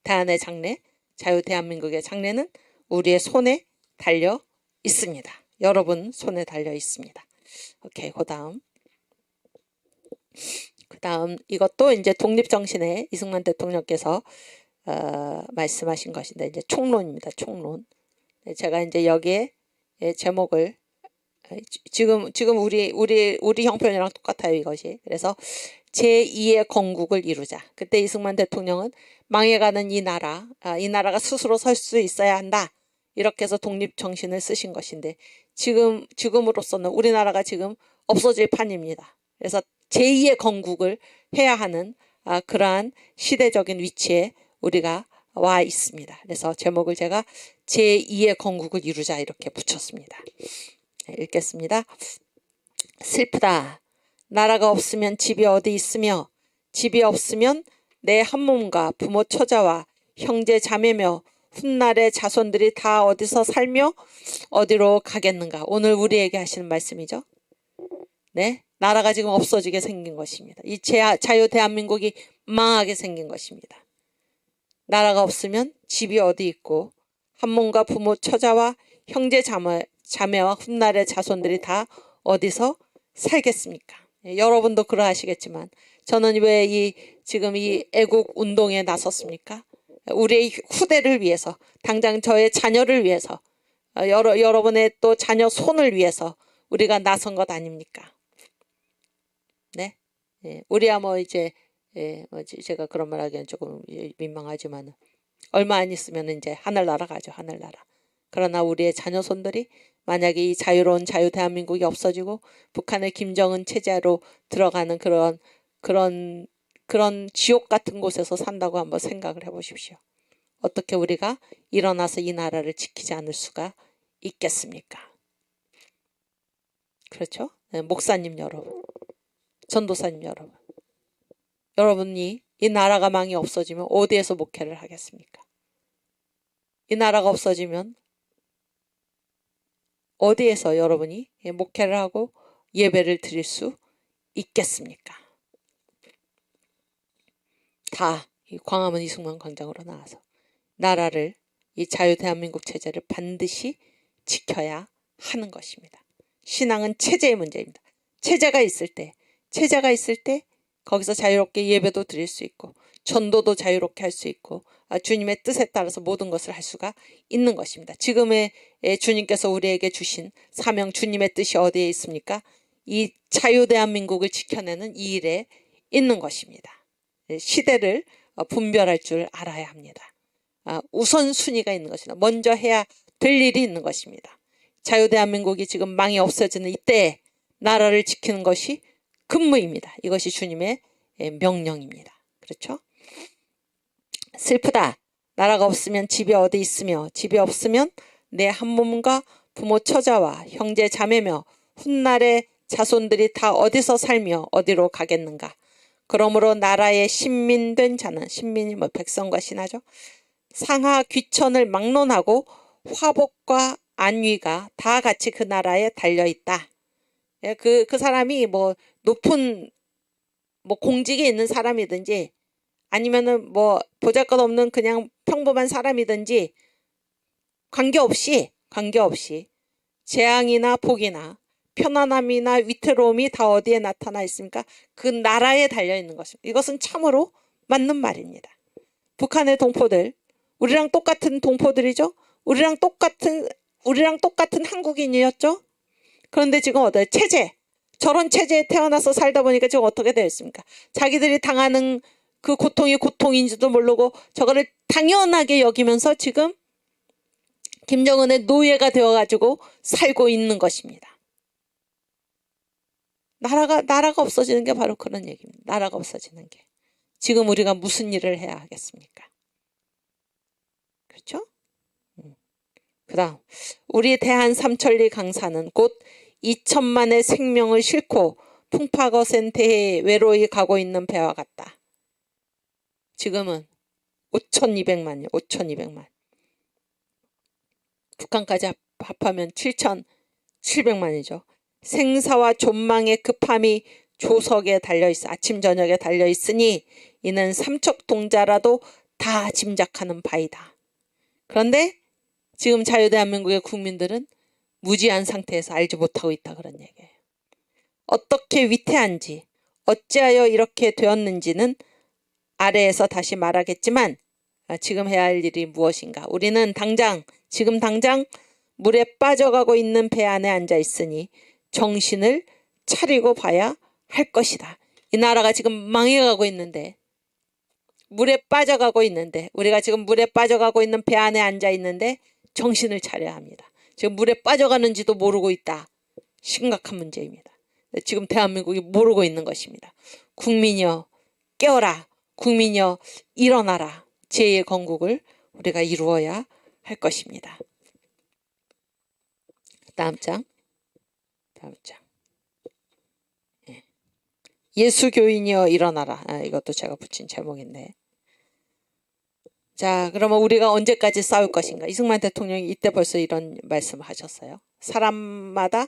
A: 대한의 장래, 자유대한민국의 장래는 우리의 손에 달려 있습니다. 여러분 손에 달려 있습니다. 오케이, 그 다음 이것도 이제 독립정신에 이승만 대통령께서 말씀하신 것인데 이제 총론입니다. 총론. 제가 이제 여기에 제목을 지금 우리 형편이랑 똑같아요, 이것이. 그래서 제2의 건국을 이루자. 그때 이승만 대통령은 망해가는 이 나라가 스스로 설 수 있어야 한다. 이렇게 해서 독립정신을 쓰신 것인데 지금으로서는 우리나라가 지금 없어질 판입니다. 그래서 제2의 건국을 해야 하는 그러한 시대적인 위치에 우리가 와 있습니다. 그래서 제목을 제가 제2의 건국을 이루자 이렇게 붙였습니다. 읽겠습니다. 슬프다. 나라가 없으면 집이 어디 있으며 집이 없으면 내 한몸과 부모 처자와 형제 자매며 훗날의 자손들이 다 어디서 살며 어디로 가겠는가. 오늘 우리에게 하시는 말씀이죠. 네, 나라가 지금 없어지게 생긴 것입니다. 이 자유 대한민국이 망하게 생긴 것입니다. 나라가 없으면 집이 어디 있고 한몸과 부모 처자와 형제 자매와 훗날의 자손들이 다 어디서 살겠습니까? 여러분도 그러하시겠지만 저는 왜 지금 이 애국 운동에 나섰습니까? 우리의 후대를 위해서, 당장 저의 자녀를 위해서, 여러분의 또 자녀 손을 위해서 우리가 나선 것 아닙니까? 네, 우리야 뭐 이제 제가 그런 말 하기엔 조금 민망하지만 얼마 안 있으면 이제 하늘나라 가죠, 하늘나라. 그러나 우리의 자녀손들이 만약에 이 자유로운 자유 대한민국이 없어지고 북한의 김정은 체제로 들어가는 그런 지옥 같은 곳에서 산다고 한번 생각을 해보십시오. 어떻게 우리가 일어나서 이 나라를 지키지 않을 수가 있겠습니까? 그렇죠? 네, 목사님 여러분, 전도사님 여러분, 여러분이 이 나라가 망이 없어지면 어디에서 목회를 하겠습니까? 이 나라가 없어지면 어디에서 여러분이 목회를 하고 예배를 드릴 수 있겠습니까? 다 이 광화문 이승만 광장으로 나와서 나라를, 이 자유 대한민국 체제를 반드시 지켜야 하는 것입니다. 신앙은 체제의 문제입니다. 체제가 있을 때 거기서 자유롭게 예배도 드릴 수 있고 전도도 자유롭게 할 수 있고 주님의 뜻에 따라서 모든 것을 할 수가 있는 것입니다. 지금의 주님께서 우리에게 주신 사명, 주님의 뜻이 어디에 있습니까? 이 자유 대한민국을 지켜내는 이 일에 있는 것입니다. 시대를 분별할 줄 알아야 합니다. 우선순위가 있는 것이다. 먼저 해야 될 일이 있는 것입니다. 자유 대한민국이 지금 망이 없어지는 이때에 나라를 지키는 것이 근무입니다. 이것이 주님의 명령입니다. 그렇죠? 슬프다. 나라가 없으면 집이 어디 있으며 집이 없으면 내 한몸과 부모 처자와 형제 자매며 훗날의 자손들이 다 어디서 살며 어디로 가겠는가. 그러므로 나라의 신민된 자는, 신민이 뭐 백성과 신하죠. 상하 귀천을 막론하고 화복과 안위가 다 같이 그 나라에 달려있다. 그 사람이 뭐 높은 뭐 공직에 있는 사람이든지 아니면은 뭐 보잘것없는 그냥 평범한 사람이든지 관계없이 재앙이나 복이나 편안함이나 위태로움이 다 어디에 나타나 있습니까? 그 나라에 달려있는 것입니다. 이것은 참으로 맞는 말입니다. 북한의 동포들, 우리랑 똑같은 동포들이죠. 우리랑 똑같은 한국인이었죠. 그런데 지금 어때요? 저런 체제에 태어나서 살다 보니까 지금 어떻게 되었습니까? 자기들이 당하는 그 고통이 고통인지도 모르고 저거를 당연하게 여기면서 지금 김정은의 노예가 되어가지고 살고 있는 것입니다. 나라가 없어지는 게 바로 그런 얘기입니다. 나라가 없어지는 게. 지금 우리가 무슨 일을 해야 하겠습니까? 그렇죠? 그 다음, 우리 대한 삼천리 강사는 곧 2천만의 생명을 싣고 풍파거센 대해에 외로이 가고 있는 배와 같다. 지금은 5,200만이요. 5,200만. 북한까지 합하면 7,700만이죠. 생사와 존망의 급함이 조석에 달려있어 아침 저녁에 달려있으니 이는 삼척동자라도 다 짐작하는 바이다. 그런데 지금 자유대한민국의 국민들은 무지한 상태에서 알지 못하고 있다, 그런 얘기예요. 어떻게 위태한지, 어찌하여 이렇게 되었는지는 아래에서 다시 말하겠지만 지금 해야 할 일이 무엇인가. 우리는 지금 당장 물에 빠져가고 있는 배 안에 앉아 있으니 정신을 차리고 봐야 할 것이다. 이 나라가 지금 망해가고 있는데, 물에 빠져가고 있는데, 우리가 지금 물에 빠져가고 있는 배 안에 앉아 있는데 정신을 차려야 합니다. 지금 물에 빠져가는지도 모르고 있다. 심각한 문제입니다. 지금 대한민국이 모르고 있는 것입니다. 국민이여 깨어라. 국민이여 일어나라. 제2의 건국을 우리가 이루어야 할 것입니다. 다음 장. 예. 예수교인이여 일어나라. 이것도 제가 붙인 제목인데. 자, 그러면 우리가 언제까지 싸울 것인가? 이승만 대통령이 이때 벌써 이런 말씀을 하셨어요. 사람마다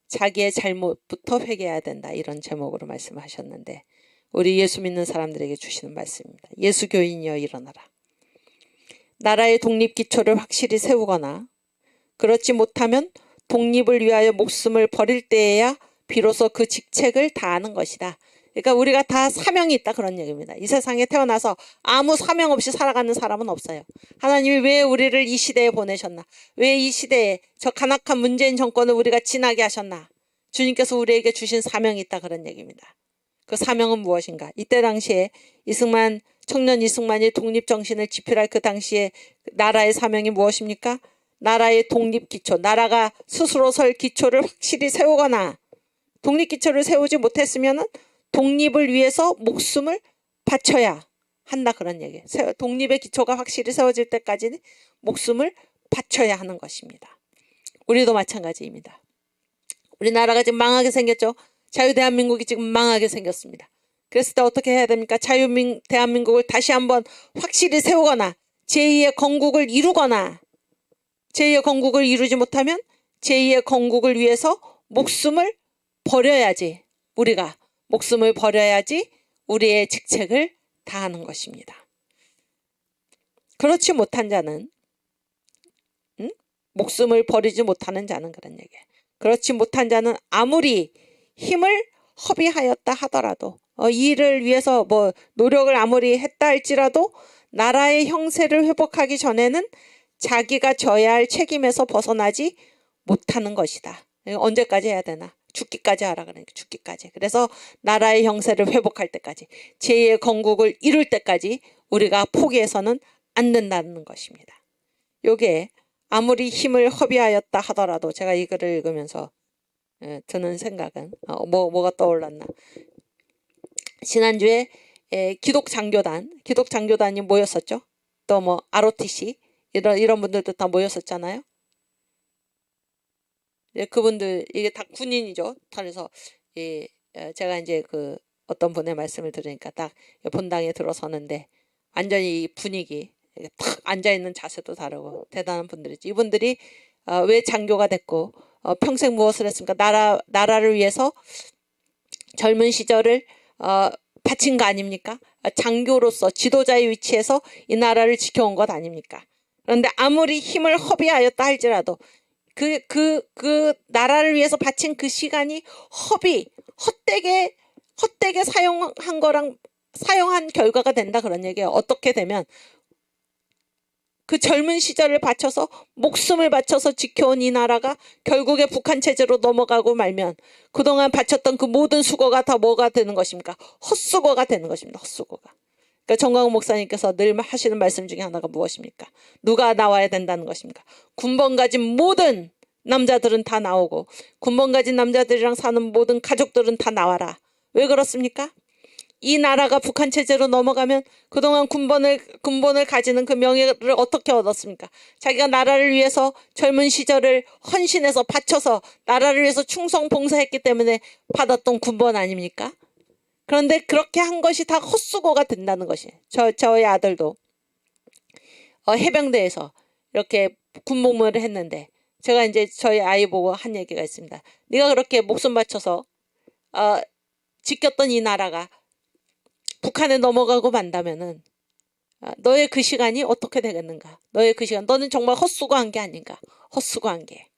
A: 자기의 잘못부터 회개해야 된다. 이런 제목으로 말씀하셨는데 우리 예수 믿는 사람들에게 주시는 말씀입니다. 예수교인이여 일어나라. 나라의 독립기초를 확실히 세우거나 그렇지 못하면 독립을 위하여 목숨을 버릴 때에야 비로소 그 직책을 다하는 것이다. 그러니까 우리가 다 사명이 있다 그런 얘기입니다. 이 세상에 태어나서 아무 사명 없이 살아가는 사람은 없어요. 하나님이 왜 우리를 이 시대에 보내셨나? 왜 이 시대에 저 간악한 문재인 정권을 우리가 지나게 하셨나? 주님께서 우리에게 주신 사명이 있다 그런 얘기입니다. 그 사명은 무엇인가? 이때 당시에 청년 이승만이 독립정신을 지필할 그 당시에 나라의 사명이 무엇입니까? 나라의 독립기초, 나라가 스스로 설 기초를 확실히 세우거나 독립기초를 세우지 못했으면 독립을 위해서 목숨을 바쳐야 한다 그런 얘기예요. 독립의 기초가 확실히 세워질 때까지는 목숨을 바쳐야 하는 것입니다. 우리도 마찬가지입니다. 우리나라가 지금 망하게 생겼죠. 자유대한민국이 지금 망하게 생겼습니다. 그랬을 때 어떻게 해야 됩니까? 대한민국을 다시 한번 확실히 세우거나 제2의 건국을 이루거나 제2의 건국을 이루지 못하면 제2의 건국을 위해서 목숨을 버려야지 우리가 목숨을 버려야지 우리의 직책을 다하는 것입니다. 그렇지 못한 자는 목숨을 버리지 못하는 자는 그런 얘기예요. 그렇지 못한 자는 아무리 힘을 허비하였다 하더라도 이 일을 위해서 노력을 아무리 했다 할지라도 나라의 형세를 회복하기 전에는 자기가 져야 할 책임에서 벗어나지 못하는 것이다. 언제까지 해야 되나? 죽기까지 하라 그러니까 죽기까지. 그래서 나라의 형세를 회복할 때까지 제2의 건국을 이룰 때까지 우리가 포기해서는 안 된다는 것입니다. 요게 아무리 힘을 허비하였다 하더라도 제가 이 글을 읽으면서 드는 생각은 뭐가 떠올랐나. 지난주에 기독장교단이 모였었죠. 또 ROTC 이런 분들도 다 모였었잖아요. 그분들 이게 다 군인이죠. 그래서 제가 이제 그 어떤 분의 말씀을 들으니까 딱 본당에 들어서는데 완전히 이 분위기 탁 앉아 있는 자세도 다르고 대단한 분들이죠. 이분들이 왜 장교가 됐고 평생 무엇을 했습니까? 나라를 위해서 젊은 시절을 바친 거 아닙니까? 장교로서 지도자의 위치에서 이 나라를 지켜온 것 아닙니까? 그런데 아무리 힘을 허비하였다 할지라도 그 나라를 위해서 바친 그 시간이 헛되게 사용한 결과가 된다 그런 얘기예요. 어떻게 되면 그 젊은 시절을 바쳐서 목숨을 바쳐서 지켜온 이 나라가 결국에 북한 체제로 넘어가고 말면 그동안 바쳤던 그 모든 수고가 다 뭐가 되는 것입니까? 헛수고가 되는 것입니다. 헛수고가. 그러니까 정광훈 목사님께서 늘 하시는 말씀 중에 하나가 무엇입니까? 누가 나와야 된다는 것입니까? 군번 가진 모든 남자들은 다 나오고 군번 가진 남자들이랑 사는 모든 가족들은 다 나와라. 왜 그렇습니까? 이 나라가 북한 체제로 넘어가면 그동안 군번을 가지는 그 명예를 어떻게 얻었습니까? 자기가 나라를 위해서 젊은 시절을 헌신해서 바쳐서 나라를 위해서 충성 봉사했기 때문에 받았던 군번 아닙니까? 그런데 그렇게 한 것이 다 헛수고가 된다는 것이. 저의 아들도 해병대에서 이렇게 군복무를 했는데 제가 이제 저희 아이 보고 한 얘기가 있습니다. 네가 그렇게 목숨 바쳐서 지켰던 이 나라가 북한에 넘어가고 만다면은 너의 그 시간이 어떻게 되겠는가? 너의 그 시간, 너는 정말 헛수고한 게 아닌가? 헛수고한 게.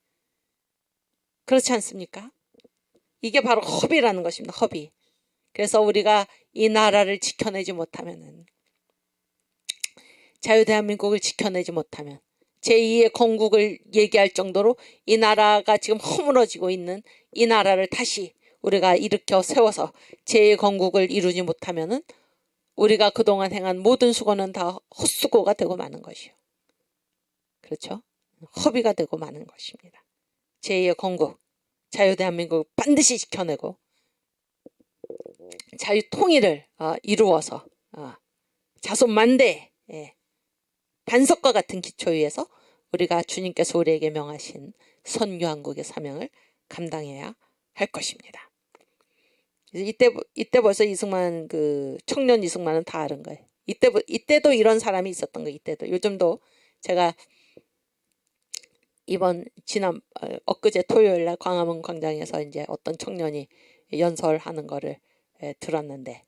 A: 그렇지 않습니까? 이게 바로 허비라는 것입니다. 허비. 그래서 우리가 이 나라를 지켜내지 못하면은 자유대한민국을 지켜내지 못하면 제2의 건국을 얘기할 정도로 이 나라가 지금 허물어지고 있는 이 나라를 다시 우리가 일으켜 세워서 제2의 건국을 이루지 못하면은 우리가 그동안 행한 모든 수고는 다 헛수고가 되고 마는 것이요. 그렇죠? 허비가 되고 마는 것입니다. 제2의 건국, 자유대한민국 반드시 지켜내고 자유통일을 이루어서 자손만대 반석과 같은 기초 위에서 우리가 주님께서 우리에게 명하신 선교한국의 사명을 감당해야 할 것입니다. 이때 벌써 이승만 청년 이승만은 다 아는 거예요. 이때도 이런 사람이 있었던 거예요. 이때도 요즘도 제가 엊그제 토요일 날 광화문 광장에서 이제 어떤 청년이 연설하는 거를 들었는데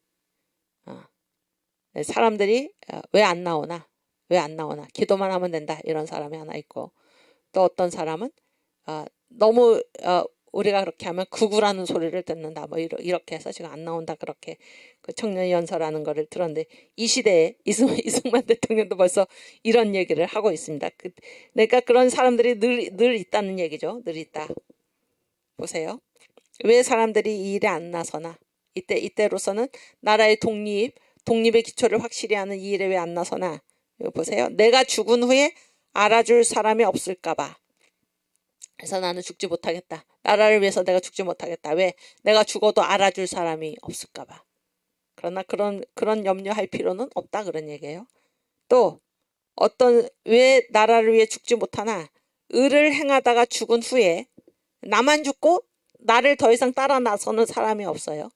A: 사람들이 왜 안 나오나 기도만 하면 된다 이런 사람이 하나 있고 또 어떤 사람은 너무 우리가 그렇게 하면 구구라는 소리를 듣는다 뭐 이렇게 해서 지금 안 나온다 그렇게 그 청년이 연설하는 거를 들었는데 이 시대에 이승만 대통령도 벌써 이런 얘기를 하고 있습니다. 그러니까 그런 사람들이 늘 있다는 얘기죠. 늘 있다. 보세요. 왜 사람들이 이 일에 안 나서나 이때로서는 나라의 독립의 기초를 확실히 하는 이 일에 왜 안 나서나 이거 보세요. 내가 죽은 후에 알아줄 사람이 없을까 봐. 그래서 나는 죽지 못하겠다. 나라를 위해서 내가 죽지 못하겠다. 왜? 내가 죽어도 알아줄 사람이 없을까 봐. 그러나 그런 염려할 필요는 없다 그런 얘기예요. 또 왜 나라를 위해 죽지 못하나 의를 행하다가 죽은 후에 나만 죽고 나를 더 이상 따라 나서는 사람이 없어요.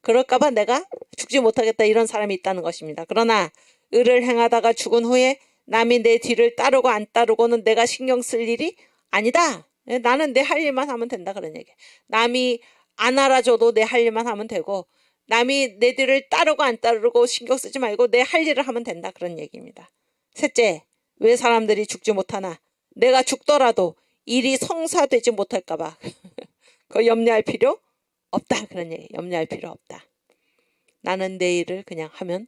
A: 그럴까 봐 내가 죽지 못하겠다 이런 사람이 있다는 것입니다. 그러나 의를 행하다가 죽은 후에 남이 내 뒤를 따르고 안 따르고는 내가 신경 쓸 일이 아니다. 나는 내 할 일만 하면 된다 그런 얘기예요. 남이 안 알아줘도 내 할 일만 하면 되고 남이 내 뒤를 따르고 안 따르고 신경 쓰지 말고 내 할 일을 하면 된다 그런 얘기입니다. 셋째, 왜 사람들이 죽지 못하나? 내가 죽더라도 일이 성사되지 못할까 봐. 그거 염려할 필요 없다 그런 얘기. 염려할 필요 없다. 나는 내 일을 그냥 하면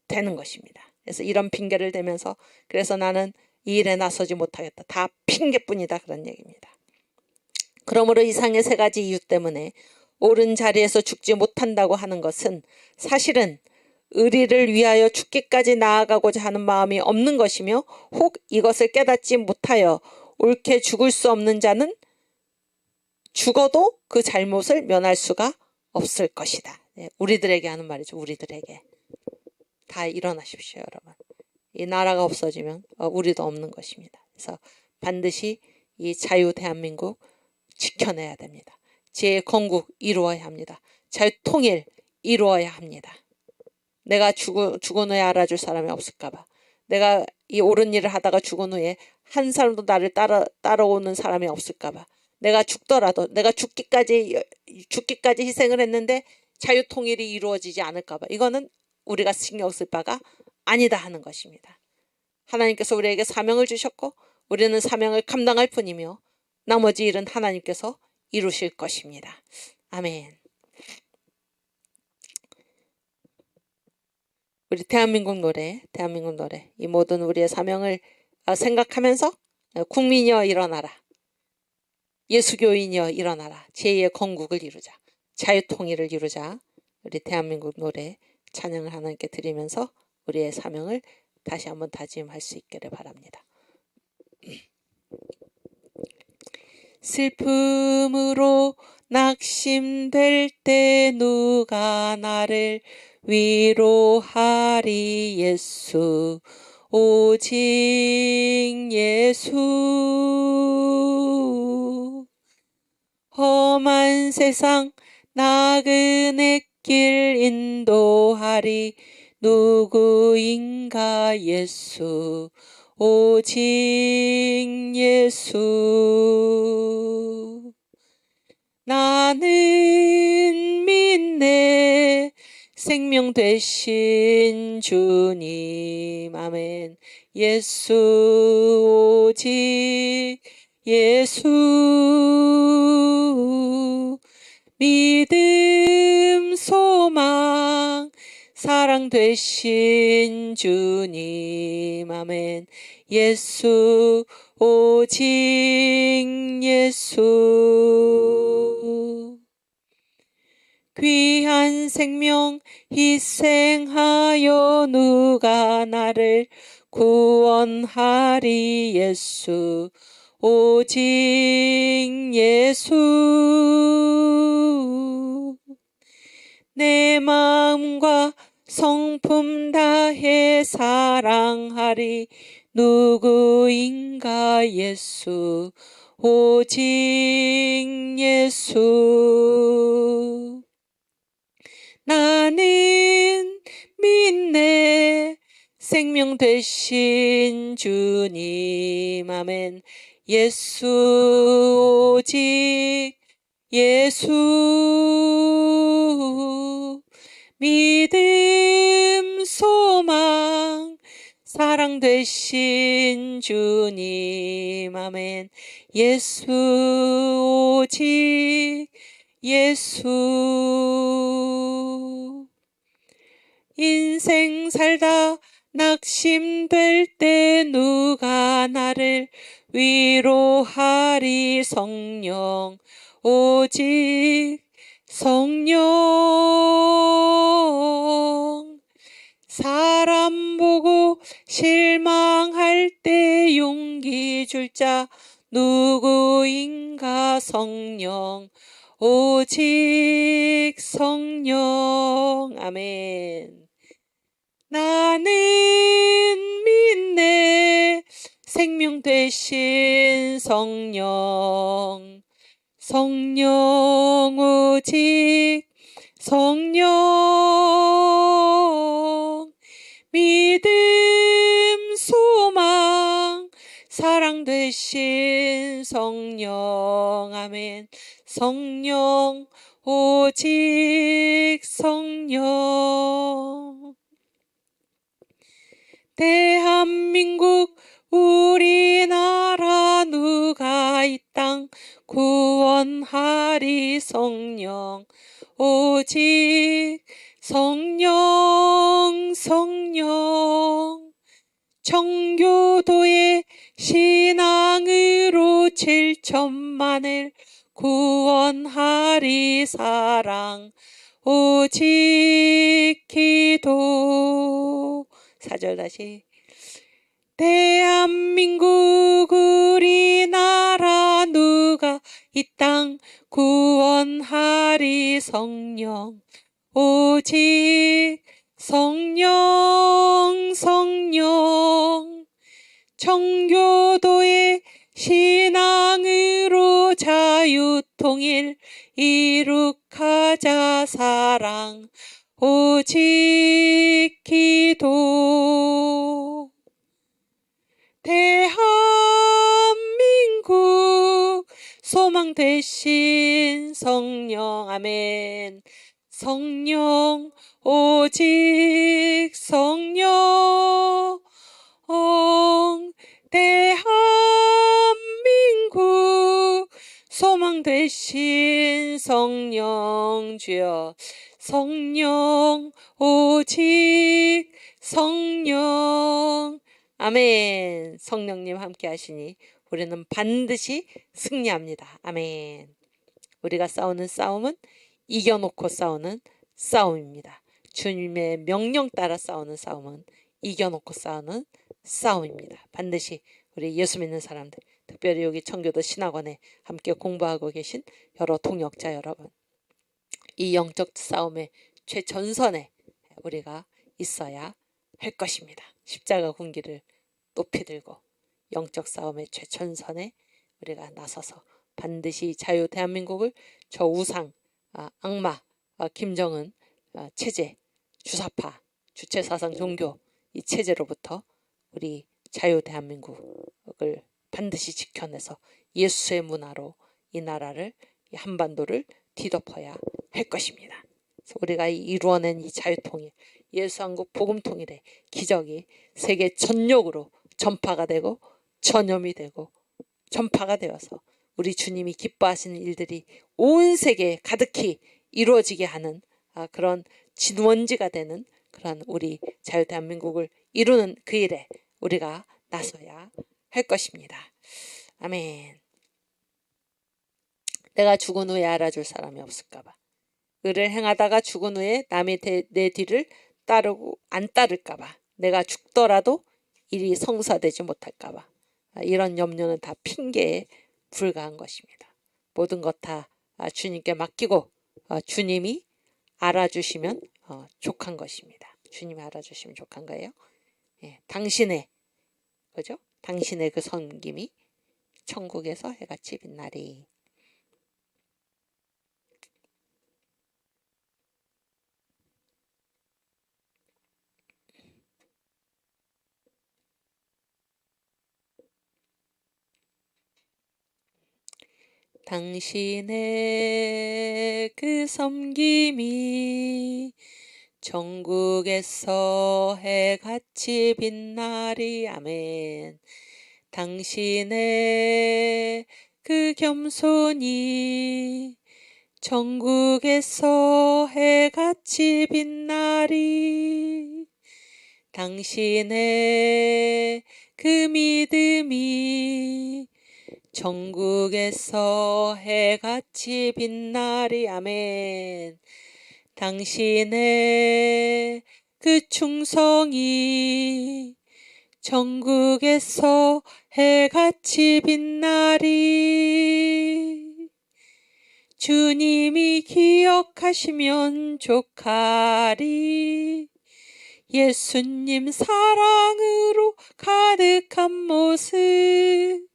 A: 되는 것입니다. 그래서 이런 핑계를 대면서 그래서 나는 이 일에 나서지 못하겠다. 다 핑계뿐이다 그런 얘기입니다. 그러므로 이상의 세 가지 이유 때문에 옳은 자리에서 죽지 못한다고 하는 것은 사실은 의리를 위하여 죽기까지 나아가고자 하는 마음이 없는 것이며 혹 이것을 깨닫지 못하여 옳게 죽을 수 없는 자는 죽어도 그 잘못을 면할 수가 없을 것이다. 우리들에게 하는 말이죠. 우리들에게. 다 일어나십시오 여러분. 이 나라가 없어지면 우리도 없는 것입니다. 그래서 반드시 이 자유 대한민국 지켜내야 됩니다. 제 건국 이루어야 합니다. 자유통일 이루어야 합니다. 내가 죽은 후에 알아줄 사람이 없을까 봐. 내가 이 옳은 일을 하다가 죽은 후에 한 사람도 나를 따라오는 사람이 없을까 봐. 내가 죽더라도 내가 죽기까지 희생을 했는데 자유통일이 이루어지지 않을까 봐. 이거는 우리가 신경 쓸 바가 아니다 하는 것입니다. 하나님께서 우리에게 사명을 주셨고 우리는 사명을 감당할 뿐이며 나머지 일은 하나님께서 이루실 것입니다. 아멘. 우리 대한민국 노래 이 모든 우리의 사명을 생각하면서 국민이여 일어나라. 예수교인이여 일어나라. 제2의 건국을 이루자. 자유통일을 이루자. 우리 대한민국 노래 찬양을 하나님께 드리면서 우리의 사명을 다시 한번 다짐할 수 있기를 바랍니다. 슬픔으로 낙심될 때 누가 나를 위로하리. 예수 오직 예수. 험한 세상 나그네 길 인도하리. 누구인가. 예수 오직 예수. 나는 믿네 생명 되신 주님. 아멘. 예수 오직 예수. 믿음 소망 사랑 되신 주님 아멘. 예수 오직 예수 귀한 생명 희생하여 누가 나를 구원하리. 예수 오직 예수 내 마음과 성품 다해 사랑하리. 누구인가. 예수 오직 예수 나는 믿네 생명 되신 주님 아멘. 예수 오직 예수 믿음 소망 사랑 되신 주님 아멘. 예수 오직 예수 인생 살다 낙심될 때 누가 나를 위로하리. 성령 오직 성령 사람 보고 실망할 때 용기 줄 자 누구인가. 성령 오직 성령 아멘. 나는 믿네 생명 되신 성령 성령 오직 성령 믿음 소망 사랑 되신 성령 아멘. 성령 오직 성령 대한민국 우리나라 누가 이 땅 구원하리. 성령 오직 성령 성령 청교도의 신앙으로 7천만을 구원하리. 사랑 오직 기도 4절 다시 대한민국 우리나라 누가 이 땅 구원하리. 성령 오직 성령 성령 청교도의 신앙으로 자유통일 이룩하자. 사랑 오직 기도 대한민국 소망 되신 성령 아멘. 성령 오직 성령 대한민국 소망 되신 성령 주여 성령 오직 성령 아멘. 성령님 함께 하시니 우리는 반드시 승리합니다. 아멘. 우리가 싸우는 싸움은 이겨놓고 싸우는 싸움입니다. 주님의 명령 따라 싸우는 싸움은 이겨놓고 싸우는 싸움입니다. 반드시 우리 예수 믿는 사람들, 특별히 여기 청교도 신학원에 함께 공부하고 계신 여러 동역자 여러분, 이 영적 싸움의 최전선에 우리가 있어야 할 것입니다. 십자가 군기를 높이 들고 영적 싸움의 최전선에 우리가 나서서 반드시 자유 대한민국을 저 우상, 악마, 김정은 체제, 주사파, 주체사상 종교 이 체제로부터 우리 자유 대한민국을 반드시 지켜내서 예수의 문화로 이 나라를, 이 한반도를 뒤덮어야 할 것입니다. 그래서 우리가 이루어낸 이 자유통일, 예수한국 복음통일의 기적이 세계 전역으로 전파가 되고 전염이 되고 전파가 되어서 우리 주님이 기뻐하시는 일들이 온 세계에 가득히 이루어지게 하는 그런 진원지가 되는 그런 우리 자유대한민국을 이루는 그 일에 우리가 나서야 할 것입니다. 아멘. 내가 죽은 후에 알아줄 사람이 없을까봐. 의를 행하다가 죽은 후에 남이 내 뒤를 따르고 안 따를까봐. 내가 죽더라도 일이 성사되지 못할까봐. 이런 염려는 다 핑계에 불과한 것입니다. 모든 것 다 주님께 맡기고 주님이 알아주시면 족한 것입니다. 주님이 알아주시면 족한 거예요. 예, 당신의 그죠? 당신의 그 섬김이 천국에서 해같이 빛나리. 당신의 그 섬김이 천국에서 해같이 빛나리. 아멘. 당신의 그 겸손이 천국에서 해같이 빛나리. 당신의 그 믿음이 천국에서 해같이 빛나리. 아멘. 당신의 그 충성이 천국에서 해같이 빛나리. 주님이 기억하시면 족하리. 예수님 사랑으로 가득한 모습,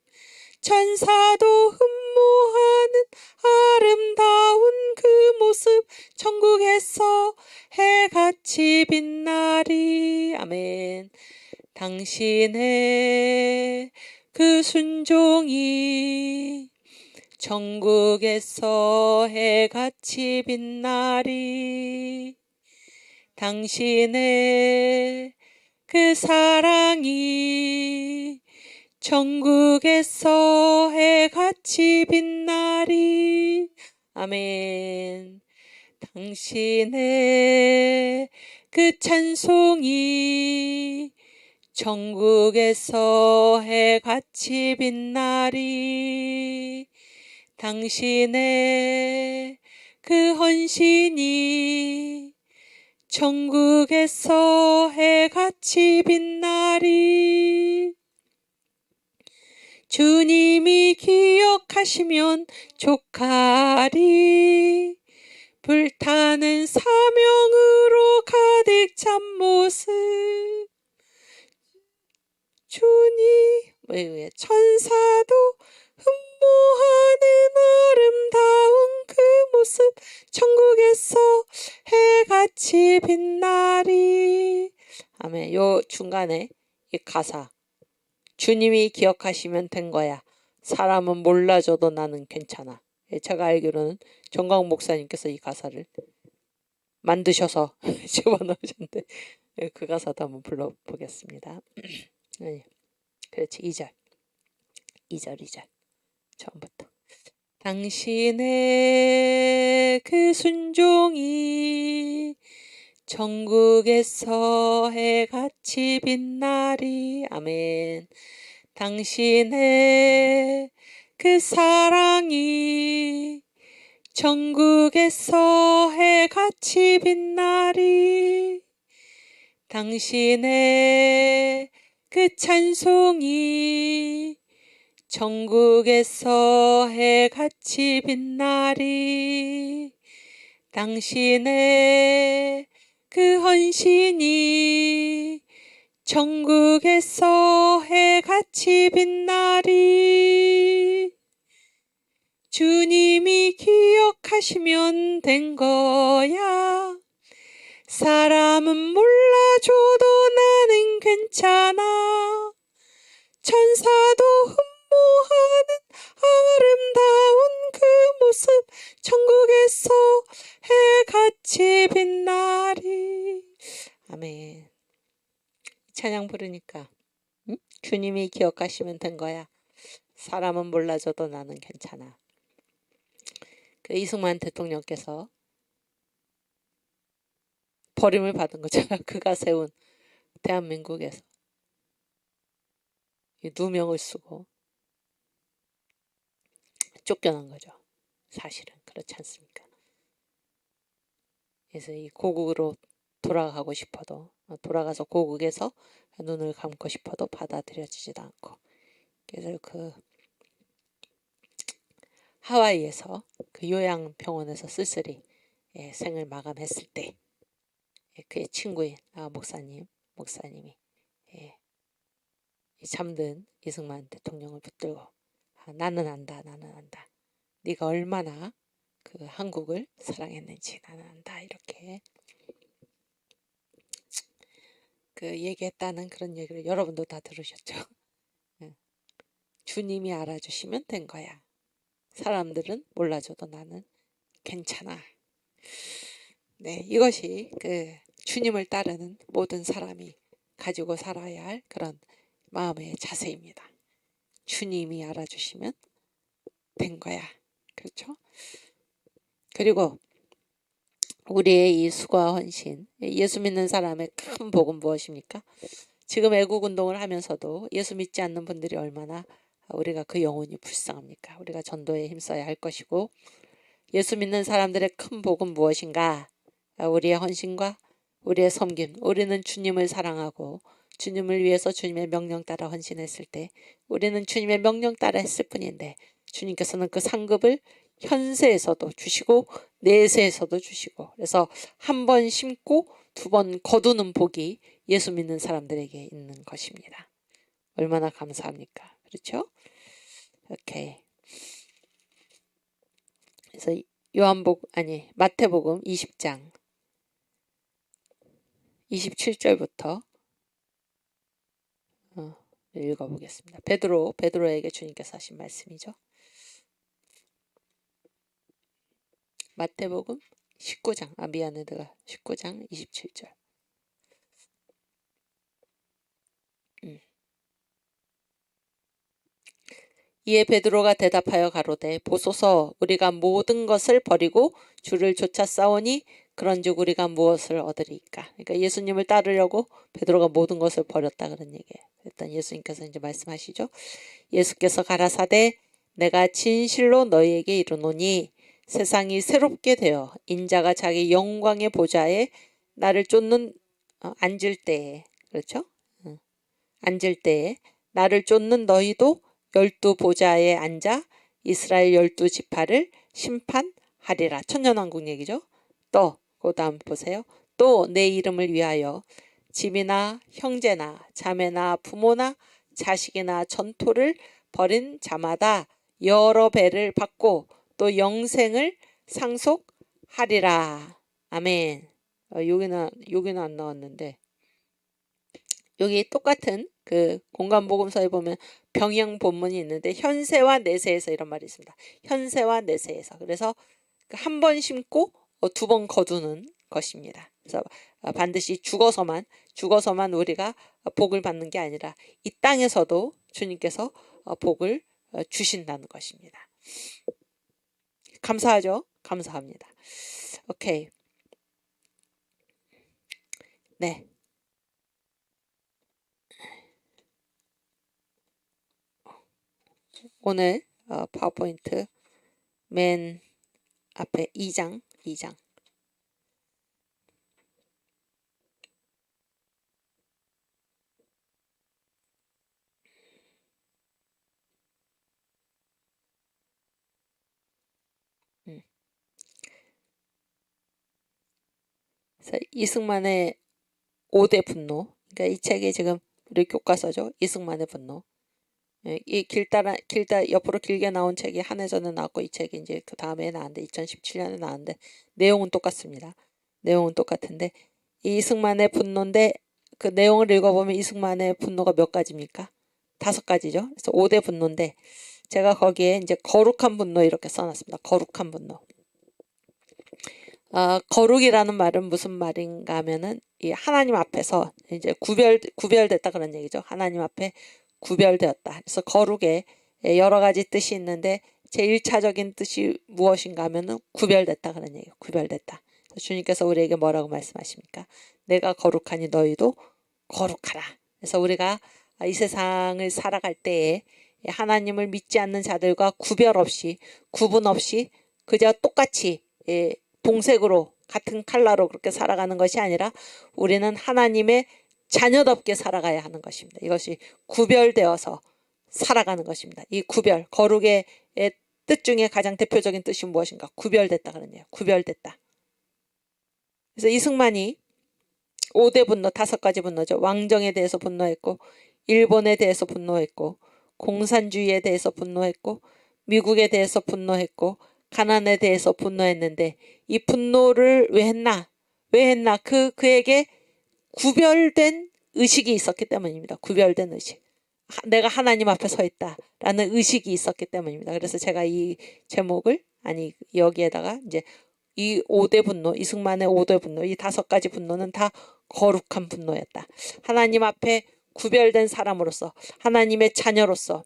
A: 천사도 흠모하는 아름다운 그 모습, 천국에서 해같이 빛나리. 아멘. 당신의 그 순종이 천국에서 해같이 빛나리. 당신의 그 사랑이 천국에서 해같이 빛나리. 아멘. 당신의 그 찬송이 천국에서 해같이 빛나리. 당신의 그 헌신이 천국에서 해같이 빛나리. 주님이 기억하시면 족하리. 불타는 사명으로 가득 찬 모습, 주님 천사도 흠모하는 아름다운 그 모습, 천국에서 해같이 빛나리. 아멘. 요 중간에 이 가사, 주님이 기억하시면 된 거야. 사람은 몰라줘도 나는 괜찮아. 제가 알기로는 정광 목사님께서 이 가사를 만드셔서 집어넣으셨는데 그 가사도 한번 불러보겠습니다. 그렇지. 2절 처음부터. 당신의 그 순종이 천국에서 해같이 빛나리. 아멘. 당신의 그 사랑이 천국에서 해같이 빛나리. 당신의 그 찬송이 천국에서 해같이 빛나리. 당신의 그 헌신이 천국에서 해같이 빛나리. 주님이 기억하시면 된 거야. 사람은 몰라줘도 나는 괜찮아. 천사도 흠모하는 아름다운 그 모습, 천국에서 해같이 빛나리. 아멘. 찬양 부르니까 주님이 기억하시면 된 거야. 사람은 몰라줘도 나는 괜찮아. 그 이승만 대통령께서 버림을 받은 거죠. 그가 세운 대한민국에서 누명을 쓰고 쫓겨난 거죠. 사실은 그렇지 않습니까? 그래서 이 고국으로 돌아가고 싶어도 돌아가서 고국에서 눈을 감고 싶어도 받아들여지지도 않고, 그래서 그 하와이에서 그 요양병원에서 쓸쓸히 생을 마감했을 때 그의 친구인 목사님이 잠든 이승만 대통령을 붙들고 나는 안다. 네가 얼마나 그 한국을 사랑했는지 나는 안다. 이렇게 그 얘기했다는 그런 얘기를 여러분도 다 들으셨죠? 주님이 알아주시면 된 거야. 사람들은 몰라줘도 나는 괜찮아. 네, 이것이 그 주님을 따르는 모든 사람이 가지고 살아야 할 그런 마음의 자세입니다. 주님이 알아주시면 된 거야. 그렇죠? 그리고 우리의 이 수고와 헌신, 예수 믿는 사람의 큰 복은 무엇입니까? 지금 애국 운동을 하면서도 예수 믿지 않는 분들이 얼마나 우리가 그 영혼이 불쌍합니까? 우리가 전도에 힘써야 할 것이고, 예수 믿는 사람들의 큰 복은 무엇인가? 우리의 헌신과 우리의 섬김. 우리는 주님을 사랑하고 주님을 위해서 주님의 명령 따라 헌신했을 때 우리는 주님의 명령 따라 했을 뿐인데, 주님께서는 그 상급을 현세에서도 주시고 내세에서도 주시고, 그래서 한 번 심고 두 번 거두는 복이 예수 믿는 사람들에게 있는 것입니다. 얼마나 감사합니까? 그렇죠? 오케이. 그래서 마태복음 20장 27절부터 읽어보겠습니다. 베드로에게 주님께서 하신 말씀이죠. 마태복음 19장, 내가 19장 27절. 이에 베드로가 대답하여 가로되, 보소서, 우리가 모든 것을 버리고 주를 쫓아 싸우니 그런즉 우리가 무엇을 얻으리까? 그러니까 예수님을 따르려고 베드로가 모든 것을 버렸다, 그런 얘기예요. 일단 예수님께서 이제 말씀하시죠. 예수께서 가라사대, 내가 진실로 너희에게 이르노니 세상이 새롭게 되어 인자가 자기 영광의 보좌에 나를 쫓는 앉을 때에, 그렇죠? 앉을 때에 나를 쫓는 너희도 12 보좌에 앉아 이스라엘 12지파를 심판하리라. 천년왕국 얘기죠. 또 그 다음 보세요. 또 내 이름을 위하여 집이나 형제나 자매나 부모나 자식이나 전토를 벌인 자마다 여러 배를 받고 또 영생을 상속하리라. 아멘. 여기는 안 나왔는데, 여기 똑같은 그 공간복음서에 보면 병영 본문이 있는데 현세와 내세에서 이런 말이 있습니다. 현세와 내세에서. 그래서 한 번 심고 두 번 거두는 것입니다. 그래서 반드시 죽어서만 우리가 복을 받는 게 아니라 이 땅에서도 주님께서 복을 주신다는 것입니다. 감사하죠? 감사합니다. 오케이. 네. 오늘 파워포인트 맨 앞에 2장. 그래서 이승만의 5대 분노. 그러니까 이 책이 지금 우리 교과서죠. 이승만의 분노. 이 옆으로 길게 나온 책이 한해전에 나왔고, 이 책이 이제 그 다음에 나왔는데 2017년에 나왔는데 내용은 똑같습니다. 내용은 똑같은데 이승만의 분노인데 그 내용을 읽어보면 이승만의 분노가 몇 가지입니까? 5가지죠. 그래서 5대 분노인데 제가 거기에 이제 거룩한 분노 이렇게 써놨습니다. 거룩한 분노. 거룩이라는 말은 무슨 말인가 하면은 이 하나님 앞에서 이제 구별됐다 그런 얘기죠. 하나님 앞에 구별되었다. 그래서 거룩에 여러 가지 뜻이 있는데 제1차적인 뜻이 무엇인가 하면은 구별됐다 그런 얘기예요. 구별됐다. 주님께서 우리에게 뭐라고 말씀하십니까? 내가 거룩하니 너희도 거룩하라. 그래서 우리가 이 세상을 살아갈 때에 하나님을 믿지 않는 자들과 구별 없이 구분 없이 그저 똑같이 동색으로 같은 컬러로 그렇게 살아가는 것이 아니라 우리는 하나님의 자녀답게 살아가야 하는 것입니다. 이것이 구별되어서 살아가는 것입니다. 이 구별, 거룩의 뜻 중에 가장 대표적인 뜻이 무엇인가? 구별됐다 그러네요. 구별됐다. 그래서 이승만이 5대 분노, 5가지 분노죠. 왕정에 대해서 분노했고, 일본에 대해서 분노했고, 공산주의에 대해서 분노했고, 미국에 대해서 분노했고, 가난에 대해서 분노했는데 이 분노를 왜 했나? 왜 했나? 그에게 구별된 의식이 있었기 때문입니다. 구별된 의식. 내가 하나님 앞에 서 있다라는 의식이 있었기 때문입니다. 그래서 제가 이 제목을 여기에다가 이제 이 5대 분노, 이승만의 5대 분노, 이 5가지 분노는 다 거룩한 분노였다. 하나님 앞에 구별된 사람으로서, 하나님의 자녀로서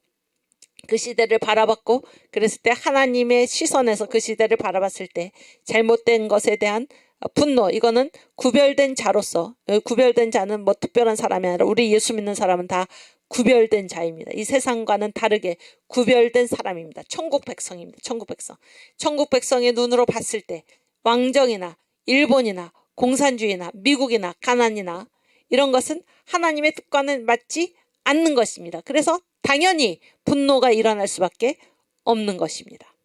A: 그 시대를 바라봤고, 그랬을 때 하나님의 시선에서 그 시대를 바라봤을 때 잘못된 것에 대한 분노, 이거는 구별된 자로서, 구별된 자는 뭐 특별한 사람이 아니라 우리 예수 믿는 사람은 다 구별된 자입니다. 이 세상과는 다르게 구별된 사람입니다. 천국 백성입니다. 천국 백성. 천국 백성의 눈으로 봤을 때 왕정이나 일본이나 공산주의나 미국이나 가난이나 이런 것은 하나님의 뜻과는 맞지 않는 것입니다. 그래서 당연히 분노가 일어날 수밖에 없는 것입니다.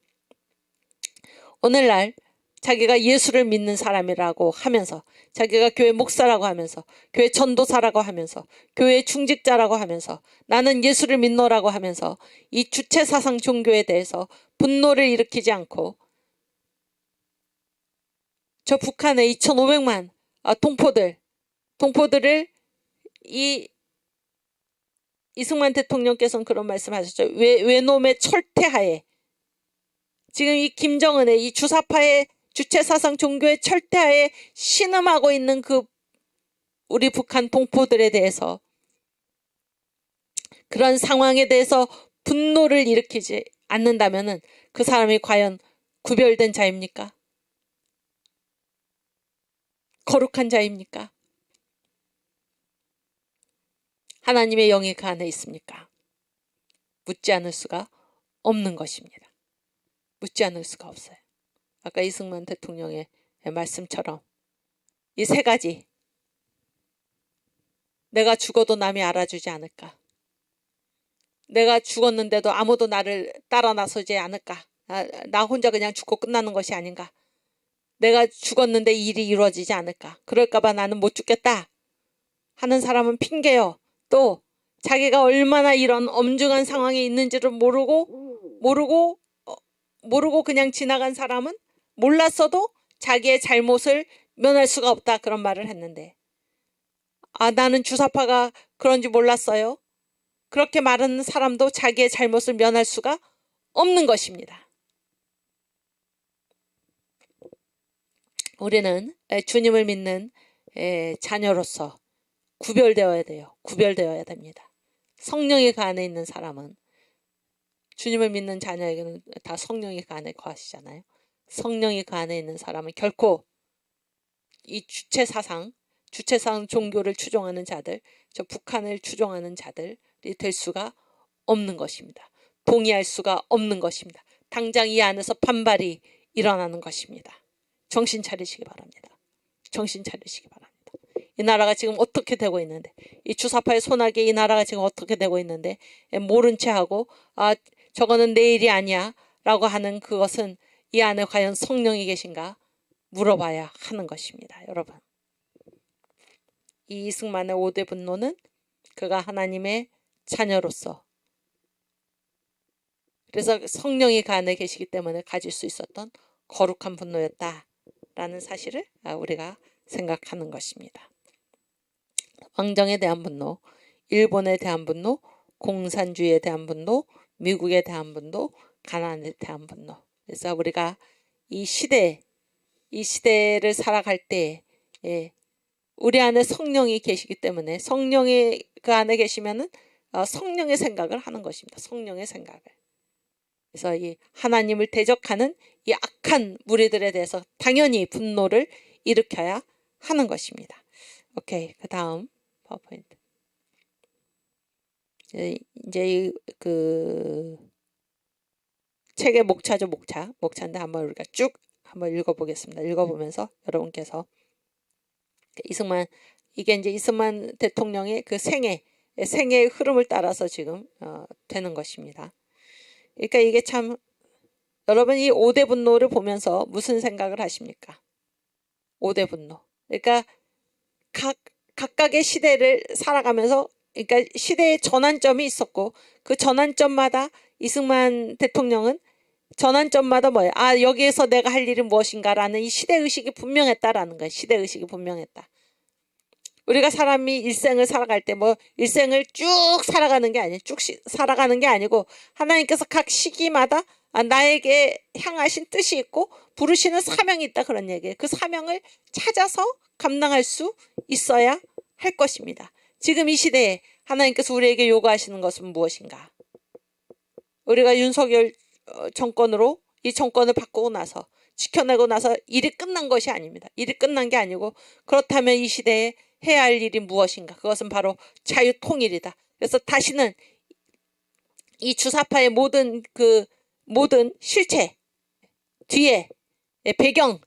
A: 오늘날 자기가 예수를 믿는 사람이라고 하면서, 자기가 교회 목사라고 하면서, 교회 전도사라고 하면서, 교회 중직자라고 하면서, 나는 예수를 믿노라고 하면서 이 주체사상 종교에 대해서 분노를 일으키지 않고, 저 북한의 2,500만 동포들을 이승만 대통령께서는 그런 말씀하셨죠. 외놈의 철퇴하에, 지금 이 김정은의 이 주사파의 주체사상 종교의 철퇴하에 신음하고 있는 그 우리 북한 동포들에 대해서, 그런 상황에 대해서 분노를 일으키지 않는다면은 그 사람이 과연 구별된 자입니까? 거룩한 자입니까? 하나님의 영이 그 안에 있습니까? 묻지 않을 수가 없는 것입니다. 묻지 않을 수가 없어요. 아까 이승만 대통령의 말씀처럼 이 3가지, 내가 죽어도 남이 알아주지 않을까? 내가 죽었는데도 아무도 나를 따라 나서지 않을까? 나 혼자 그냥 죽고 끝나는 것이 아닌가? 내가 죽었는데 일이 이루어지지 않을까? 그럴까봐 나는 못 죽겠다 하는 사람은 핑계요. 또 자기가 얼마나 이런 엄중한 상황에 있는지를 모르고 그냥 지나간 사람은 몰랐어도 자기의 잘못을 면할 수가 없다, 그런 말을 했는데, 나는 주사파가 그런지 몰랐어요. 그렇게 말하는 사람도 자기의 잘못을 면할 수가 없는 것입니다. 우리는 주님을 믿는 자녀로서 구별되어야 돼요. 구별되어야 됩니다. 성령이 그 안에 있는 사람은, 주님을 믿는 자녀에게는 다 성령이 그 안에 거하시잖아요. 성령이 그 안에 있는 사람은 결코 이 주체사상 종교를 추종하는 자들, 저 북한을 추종하는 자들이 될 수가 없는 것입니다. 동의할 수가 없는 것입니다. 당장 이 안에서 반발이 일어나는 것입니다. 정신 차리시기 바랍니다. 정신 차리시기 바랍니다. 이 나라가 지금 어떻게 되고 있는데, 이 주사파의 손아귀에 이 나라가 지금 어떻게 되고 있는데 모른 채 하고 저거는 내 일이 아니야 라고 하는 그것은 이 안에 과연 성령이 계신가 물어봐야 하는 것입니다. 여러분, 이 이승만의 5대 분노는 그가 하나님의 자녀로서, 그래서 성령이 그 안에 계시기 때문에 가질 수 있었던 거룩한 분노였다라는 사실을 우리가 생각하는 것입니다. 왕정에 대한 분노, 일본에 대한 분노, 공산주의에 대한 분노, 미국에 대한 분노, 가난에 대한 분노. 그래서 우리가 이 시대를 살아갈 때 우리 안에 성령이 계시기 때문에, 성령이 그 안에 계시면은 성령의 생각을 하는 것입니다. 성령의 생각을. 그래서 이 하나님을 대적하는 이 악한 무리들에 대해서 당연히 분노를 일으켜야 하는 것입니다. 오케이. 그 다음 파워포인트. 이제 그 책의 목차죠, 목차. 목차인데 한번 우리가 쭉 한번 읽어보겠습니다. 읽어보면서 여러분께서 이승만, 이게 이제 이승만 대통령의 그 생애의 흐름을 따라서 지금 되는 것입니다. 그러니까 이게 참, 여러분 이 5대 분노를 보면서 무슨 생각을 하십니까? 5대 분노. 그러니까 각각의 시대를 살아가면서, 그러니까 시대의 전환점이 있었고 그 전환점마다 이승만 대통령은 전환점마다 뭐예요? 아, 여기에서 내가 할 일이 무엇인가라는 이 시대의식이 분명했다라는 거예요. 시대의식이 분명했다. 우리가 사람이 일생을 살아갈 때 뭐 일생을 쭉 살아가는 게 아니에요. 쭉 살아가는 게 아니고 하나님께서 각 시기마다 나에게 향하신 뜻이 있고 부르시는 사명이 있다, 그런 얘기예요. 그 사명을 찾아서 감당할 수 있어야 할 것입니다. 지금 이 시대에 하나님께서 우리에게 요구하시는 것은 무엇인가? 우리가 윤석열 정권으로 이 정권을 바꾸고 나서 지켜내고 나서 일이 끝난 것이 아닙니다. 일이 끝난 게 아니고, 그렇다면 이 시대에 해야 할 일이 무엇인가? 그것은 바로 자유통일이다. 그래서 다시는 이 주사파의 모든 실체 뒤에 배경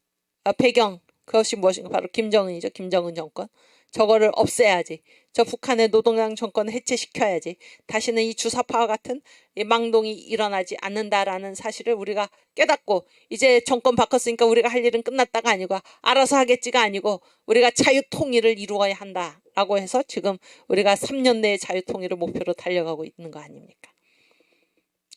A: 그것이 무엇인가? 바로 김정은이죠. 김정은 정권. 저거를 없애야지. 저 북한의 노동당 정권을 해체시켜야지. 다시는 이 주사파와 같은 이 망동이 일어나지 않는다라는 사실을 우리가 깨닫고, 이제 정권 바꿨으니까 우리가 할 일은 끝났다가 아니고 알아서 하겠지가 아니고 우리가 자유통일을 이루어야 한다라고 해서 지금 우리가 3년 내에 자유통일을 목표로 달려가고 있는 거 아닙니까?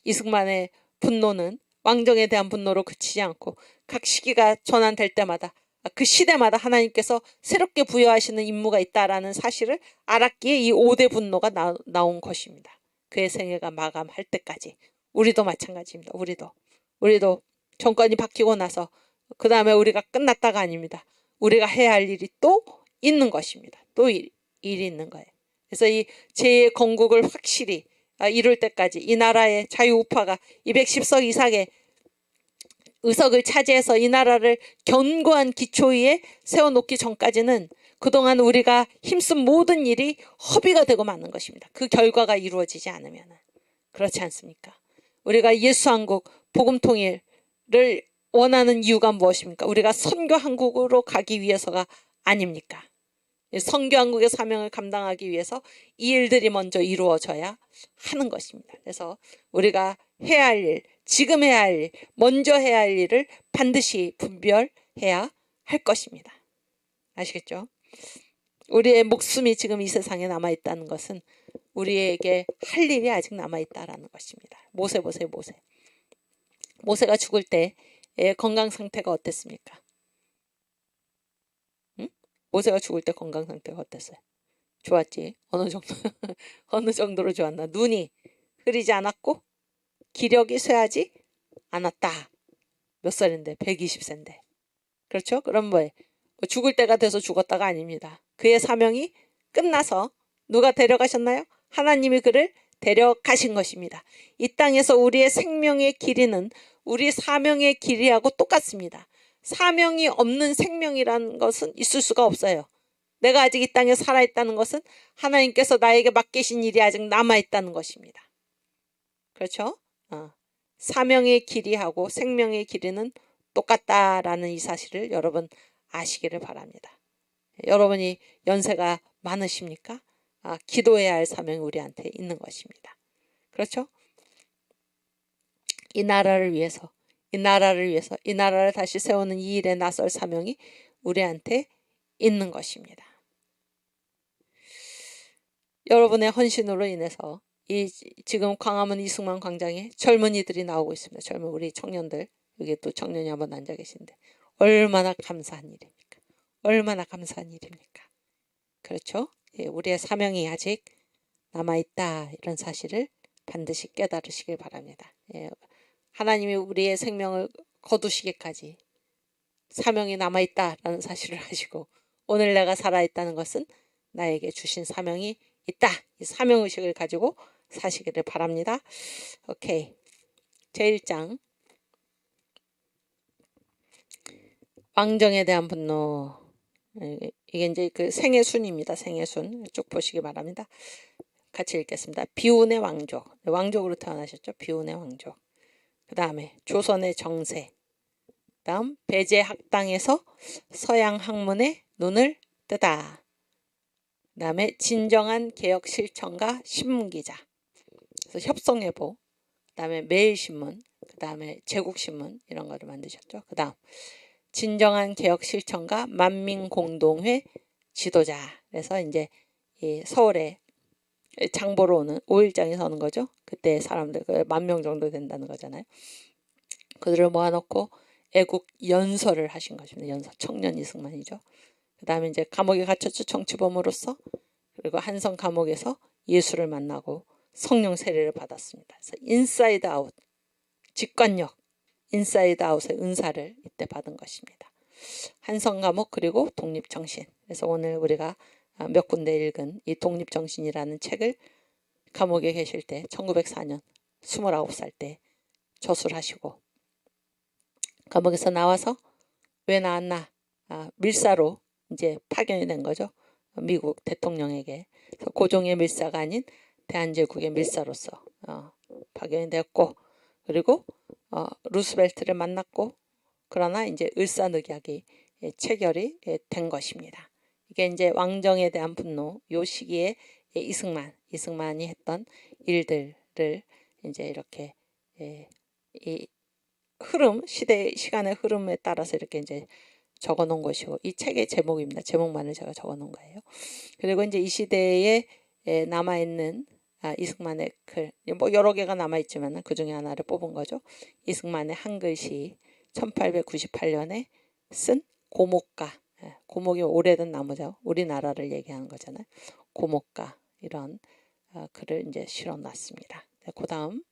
A: 이승만의 분노는 왕정에 대한 분노로 그치지 않고 각 시기가 전환될 때마다 그 시대마다 하나님께서 새롭게 부여하시는 임무가 있다라는 사실을 알았기에 이 5대 분노가 나온 것입니다. 그의 생애가 마감할 때까지. 우리도 마찬가지입니다. 우리도 정권이 바뀌고 나서 그 다음에 우리가 끝났다가 아닙니다. 우리가 해야 할 일이 또 있는 것입니다. 또 일이 있는 거예요. 그래서 이 제 건국을 확실히 이룰 때까지 이 나라의 자유우파가 210석 이상의 의석을 차지해서 이 나라를 견고한 기초 위에 세워놓기 전까지는 그동안 우리가 힘쓴 모든 일이 허비가 되고 마는 것입니다. 그 결과가 이루어지지 않으면. 그렇지 않습니까? 우리가 예수한국 복음통일을 원하는 이유가 무엇입니까? 우리가 선교한국으로 가기 위해서가 아닙니까? 선교한국의 사명을 감당하기 위해서 이 일들이 먼저 이루어져야 하는 것입니다. 그래서 우리가 해야 할 일, 지금 해야 할 일, 먼저 해야 할 일을 반드시 분별해야 할 것입니다. 아시겠죠? 우리의 목숨이 지금 이 세상에 남아있다는 것은 우리에게 할 일이 아직 남아있다는 것입니다. 모세 보세요, 모세. 모세가 죽을 때 건강 상태가 어땠습니까? 모세가 죽을 때 건강 상태가 어땠어요? 좋았지. 어느 정도 어느 정도로 좋았나? 눈이 흐리지 않았고 기력이 쇠하지 않았다. 몇 살인데? 120세인데. 그렇죠? 그럼 뭐예요? 죽을 때가 돼서 죽었다가 아닙니다. 그의 사명이 끝나서 누가 데려가셨나요? 하나님이 그를 데려가신 것입니다. 이 땅에서 우리의 생명의 길이는 우리 사명의 길이하고 똑같습니다. 사명이 없는 생명이라는 것은 있을 수가 없어요. 내가 아직 이 땅에 살아있다는 것은 하나님께서 나에게 맡기신 일이 아직 남아있다는 것입니다. 그렇죠? 사명의 길이하고 생명의 길이는 똑같다라는 이 사실을 여러분 아시기를 바랍니다. 여러분이 연세가 많으십니까? 기도해야 할 사명이 우리한테 있는 것입니다. 그렇죠? 이 나라를 위해서 이 나라를 다시 세우는 이 일에 나설 사명이 우리한테 있는 것입니다. 여러분의 헌신으로 인해서 지금 광화문 이승만 광장에 젊은이들이 나오고 있습니다. 젊은 우리 청년들, 여기 또 청년이 한번 앉아 계신데 얼마나 감사한 일입니까? 얼마나 감사한 일입니까? 그렇죠? 우리의 사명이 아직 남아있다, 이런 사실을 반드시 깨달으시길 바랍니다. 하나님이 우리의 생명을 거두시기까지 사명이 남아있다라는 사실을 아시고, 오늘 내가 살아있다는 것은 나에게 주신 사명이 있다, 이 사명의식을 가지고 사시기를 바랍니다. 오케이. 제1장 왕정에 대한 분노. 이게 이제 그 생애순입니다. 생애순 쭉 보시기 바랍니다. 같이 읽겠습니다. 비운의 왕족, 왕족으로 태어나셨죠. 비운의 왕족. 그 다음에 조선의 정세. 다음 배제 학당에서 서양 학문의 눈을 뜨다. 그 다음에 진정한 개혁 실천가 신문기자. 그래서 협성예보. 그 다음에 매일신문. 그 다음에 제국신문 이런 거를 만드셨죠. 그 다음 진정한 개혁 실천가 만민공동회 지도자. 그래서 이제 이 서울에 장보러 오는 5일장이 서는 거죠. 그때 사람들 10,000명 정도 된다는 거잖아요. 그들을 모아놓고 애국 연설을 하신 것입니다. 연설 청년 이승만이죠. 그 다음에 이제 감옥에 갇혔죠. 정치범으로서. 그리고 한성 감옥에서 예수를 만나고 성령 세례를 받았습니다. 그래서 인사이드 아웃, 직관력, 인사이드 아웃의 은사를 이때 받은 것입니다. 한성 감옥 그리고 독립정신. 그래서 오늘 우리가 몇 군데 읽은 이 독립정신이라는 책을 감옥에 계실 때 1904년 29살 때 저술하시고 감옥에서 나와서 왜 나왔나? 밀사로 이제 파견이 된 거죠. 미국 대통령에게. 그래서 고종의 밀사가 아닌 대한제국의 밀사로서 파견이 되었고 그리고 루스벨트를 만났고 그러나 이제 을사늑약이 체결이 된 것입니다. 이게 이제 왕정에 대한 분노 요 시기에 이승만이 했던 일들을 이제 이렇게 이 흐름 시간의 흐름에 따라서 이렇게 이제 적어 놓은 것이고 이 책의 제목입니다. 제목만을 제가 적어 놓은 거예요. 그리고 이제 이 시대에 남아 있는 이승만의 글, 뭐 여러 개가 남아 있지만 그 중에 하나를 뽑은 거죠. 이승만의 한글시 1898년에 쓴 고목가. 고목이 오래된 나무죠. 우리나라를 얘기하는 거잖아요. 고목가 이런 글을 이제 실어 놨습니다. 그 다음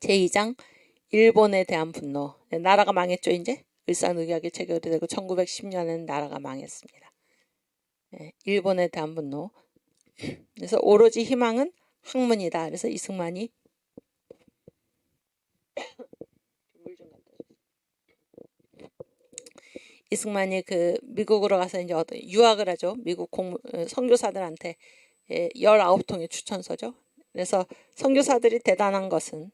A: 제2장 일본에 대한 분노. 나라가 망했죠. 이제 을사늑약이 체결이 되고 1910년에는 나라가 망했습니다. 일본에 대한 분노. 그래서 오로지 희망은 학문이다. 그래서 이승만이 그 미국으로 가서 이제 유학을 하죠. 미국 선교사들한테 19통의 추천서죠. 그래서 선교사들이 대단한 것은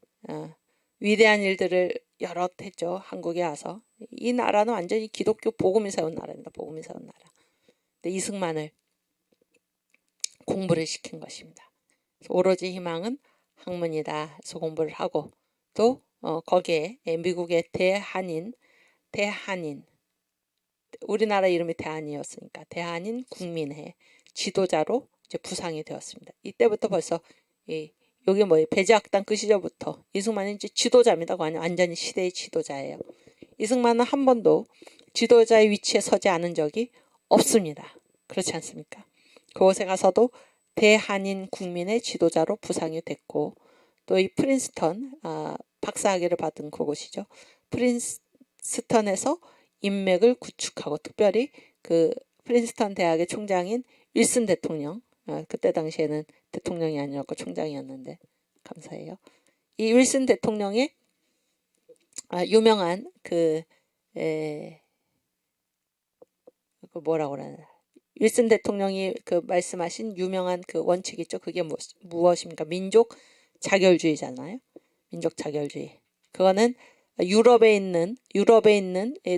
A: 위대한 일들을 여럿 했죠. 한국에 와서. 이 나라는 완전히 기독교 복음이 세운 나라입니다. 복음이 세운 나라. 근데 이승만을 공부를 시킨 것입니다. 오로지 희망은 학문이다. 그래서 공부를 하고 또 거기에 미국의 대한인 우리나라 이름이 대한이었으니까 대한인 국민회 지도자로 이제 부상이 되었습니다. 이때부터 벌써 여기 배제학당 그 시절부터 이승만은 이제 지도자입니다. 완전히 시대의 지도자예요. 이승만은 한 번도 지도자의 위치에 서지 않은 적이 없습니다. 그렇지 않습니까? 그곳에 가서도 대한인 국민의 지도자로 부상이 됐고 또 이 프린스턴 박사학위를 받은 그곳이죠. 프린스턴에서 인맥을 구축하고 특별히 그 프린스턴 대학의 총장인 윌슨 대통령 그때 당시에는 대통령이 아니었고 총장이었는데 감사해요. 이 윌슨 대통령의 유명한 그 뭐라고 그러나 윌슨 대통령이 그 말씀하신 유명한 그 원칙 있죠. 그게 무엇입니까? 민족 자결주의잖아요. 민족 자결주의. 그거는 유럽에 있는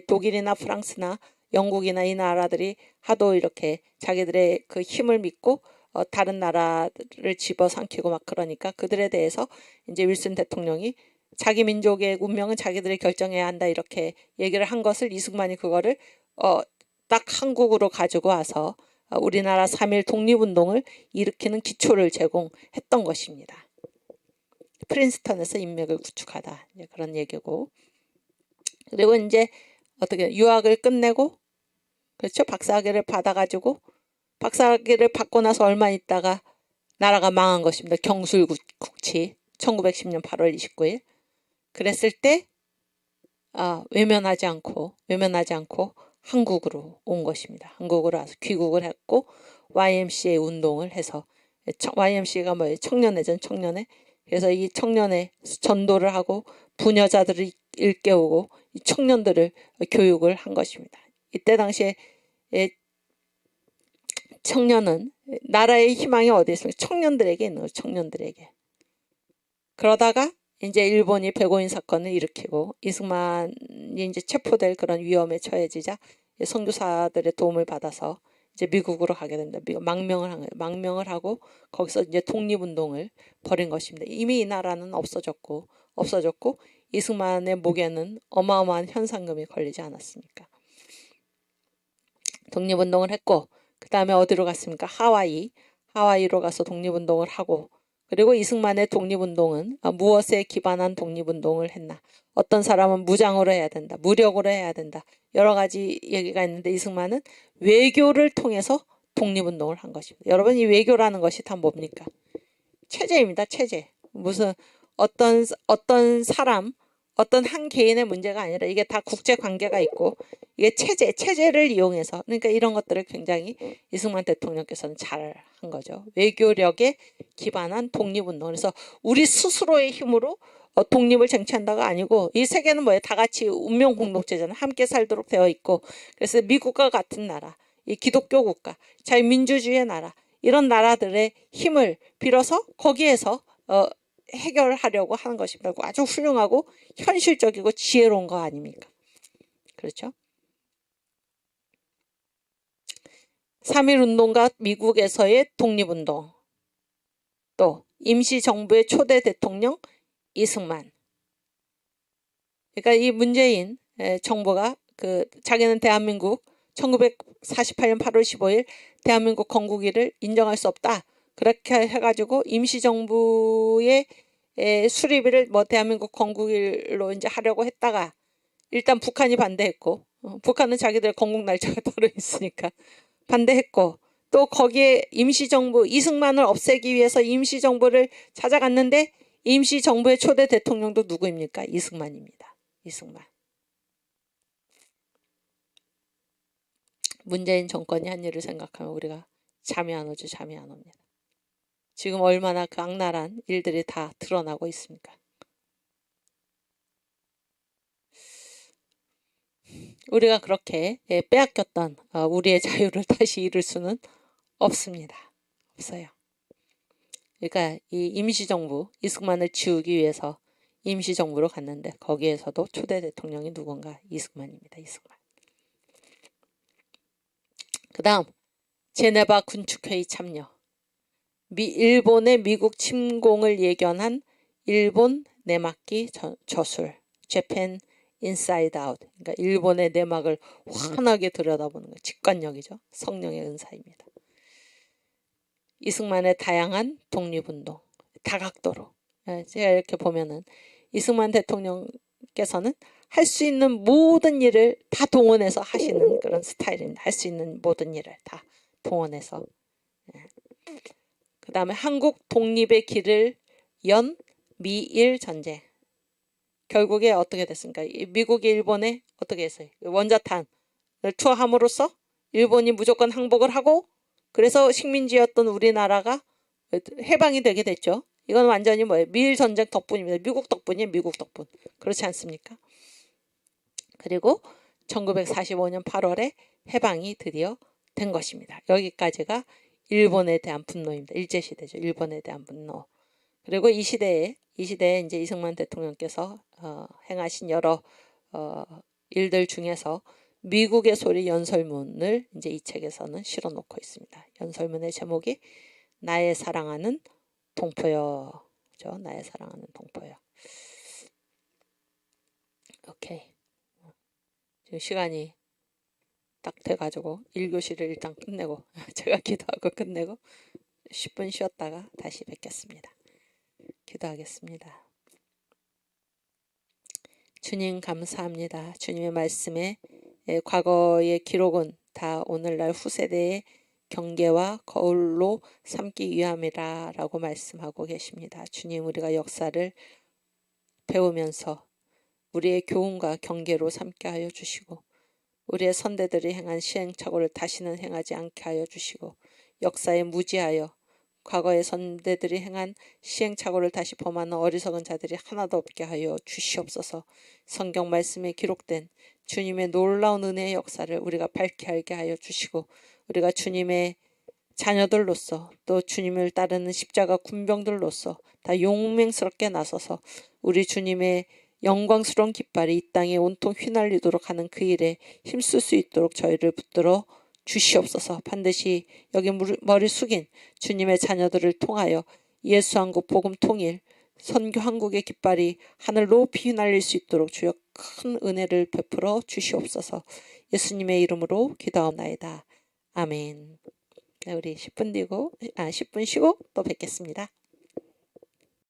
A: 독일이나 프랑스나 영국이나 이 나라들이 하도 이렇게 자기들의 그 힘을 믿고 다른 나라를 집어삼키고 막 그러니까 그들에 대해서 이제 윌슨 대통령이 자기 민족의 운명은 자기들이 결정해야 한다 이렇게 얘기를 한 것을 이승만이 그거를 딱 한국으로 가지고 와서 우리나라 3.1 독립운동을 일으키는 기초를 제공했던 것입니다. 프린스턴에서 인맥을 구축하다 이제 그런 얘기고 그리고 이제 어떻게 유학을 끝내고 그렇죠 박사학위를 받아가지고 박사학위를 받고 나서 얼마 있다가 나라가 망한 것입니다. 경술국치 1910년 8월 29일 그랬을 때 외면하지 않고 한국으로 온 것입니다. 한국으로 와서 귀국을 했고 YMCA 운동을 해서 YMCA가 뭐예요? 청년회전 청년회 그래서 이 청년의 전도를 하고 부녀자들을 일깨우고 이 청년들을 교육을 한 것입니다. 이때 당시에 청년은 나라의 희망이 어디 있습니까? 청년들에게 있는 거죠. 청년들에게. 그러다가 이제 일본이 백오인 사건을 일으키고 이승만이 이제 체포될 그런 위험에 처해지자 선교사들의 도움을 받아서 이제 미국으로 가게 됩니다. 망명을 한 거예요. 망명을 하고 거기서 이제 독립운동을 벌인 것입니다. 이미 이 나라는 없어졌고 이승만의 목에는 어마어마한 현상금이 걸리지 않았습니까? 독립운동을 했고 그 다음에 어디로 갔습니까? 하와이로 가서 독립운동을 하고 그리고 이승만의 독립운동은 무엇에 기반한 독립운동을 했나? 어떤 사람은 무장으로 해야 된다. 무력으로 해야 된다. 여러 가지 얘기가 있는데 이승만은 외교를 통해서 독립운동을 한 것입니다. 여러분 이 외교라는 것이 다 뭡니까? 체제입니다. 체제. 무슨 어떤 사람 어떤 한 개인의 문제가 아니라 이게 다 국제 관계가 있고 이게 체제를 이용해서 그러니까 이런 것들을 굉장히 이승만 대통령께서는 잘 한 거죠. 외교력에 기반한 독립운동. 그래서 우리 스스로의 힘으로 독립을 쟁취한다가 아니고 이 세계는 뭐예요? 다 같이 운명 공동체잖아요. 함께 살도록 되어 있고 그래서 미국과 같은 나라, 이 기독교 국가, 자유민주주의의 나라 이런 나라들의 힘을 빌어서 거기에서 해결하려고 하는 것입니다. 아주 훌륭하고 현실적이고 지혜로운 거 아닙니까? 그렇죠? 3.1운동과 미국에서의 독립운동 또 임시정부의 초대 대통령 이승만 그러니까 이 문재인 정부가 자기는 대한민국 1948년 8월 15일 대한민국 건국일을 인정할 수 없다. 그렇게 해가지고 임시정부의 수립을 대한민국 건국일로 이제 하려고 했다가 일단 북한이 반대했고 북한은 자기들 건국 날짜가 따로 있으니까 반대했고 또 거기에 임시정부 이승만을 없애기 위해서 임시정부를 찾아갔는데 임시정부의 초대 대통령도 누구입니까? 이승만입니다. 이승만. 문재인 정권이 한 일을 생각하면 우리가 잠이 안 오죠. 잠이 안 옵니다. 지금 얼마나 그 악랄한 일들이 다 드러나고 있습니까? 우리가 그렇게 빼앗겼던 우리의 자유를 다시 잃을 수는 없습니다. 없어요. 그러니까 이 임시정부 이승만을 지우기 위해서 임시정부로 갔는데 거기에서도 초대 대통령이 누군가? 이승만입니다. 이승만. 그 다음 제네바 군축회의 참여 일본의 미국 침공을 예견한 일본 내막기 저술 Japan Inside Out 그러니까 일본의 내막을 환하게 들여다보는 거 직관력이죠. 성령의 은사입니다. 이승만의 다양한 독립운동 다각도로 제가 이렇게 보면은 이승만 대통령께서는 할 수 있는 모든 일을 다 동원해서 하시는 그런 스타일입니다. 할 수 있는 모든 일을 다 동원해서 그 다음에 한국 독립의 길을 연 미일 전쟁 결국에 어떻게 됐습니까? 미국이 일본에 어떻게 했어요? 원자탄을 투하함으로써 일본이 무조건 항복을 하고 그래서 식민지였던 우리나라가 해방이 되게 됐죠. 이건 완전히 뭐예요? 미일 전쟁 덕분입니다. 미국 덕분이에요. 미국 덕분. 그렇지 않습니까? 그리고 1945년 8월에 해방이 드디어 된 것입니다. 여기까지가 일본에 대한 분노입니다. 일제시대죠. 일본에 대한 분노. 그리고 이 시대에 이제 이승만 대통령께서 행하신 여러 일들 중에서 미국의 소리 연설문을 이제 이 책에서는 실어놓고 있습니다. 연설문의 제목이 나의 사랑하는 동포여죠. 나의 사랑하는 동포여. 오케이. 지금 시간이 딱 돼가지고 1교시를 일단 끝내고 제가 기도하고 끝내고 10분 쉬었다가 다시 뵙겠습니다. 기도하겠습니다. 주님 감사합니다. 주님의 말씀에 과거의 기록은 다 오늘날 후세대의 경계와 거울로 삼기 위함이라 라고 말씀하고 계십니다. 주님 우리가 역사를 배우면서 우리의 교훈과 경계로 삼게 하여 주시고 우리의 선대들이 행한 시행착오를 다시는 행하지 않게 하여 주시고 역사에 무지하여 과거의 선대들이 행한 시행착오를 다시 범하는 어리석은 자들이 하나도 없게 하여 주시옵소서. 성경 말씀에 기록된 주님의 놀라운 은혜의 역사를 우리가 밝히 알게 하여 주시고 우리가 주님의 자녀들로서 또 주님을 따르는 십자가 군병들로서 다 용맹스럽게 나서서 우리 주님의 영광스러운 깃발이 이 땅에 온통 휘날리도록 하는 그 일에 힘쓸 수 있도록 저희를 붙들어 주시옵소서. 반드시 여기 머리 숙인 주님의 자녀들을 통하여 예수 한국 복음 통일 선교 한국의 깃발이 하늘 높이 휘날릴 수 있도록 주여 큰 은혜를 베풀어 주시옵소서. 예수님의 이름으로 기도하옵나이다. 아멘. 네, 우리 10분 쉬고 또 뵙겠습니다.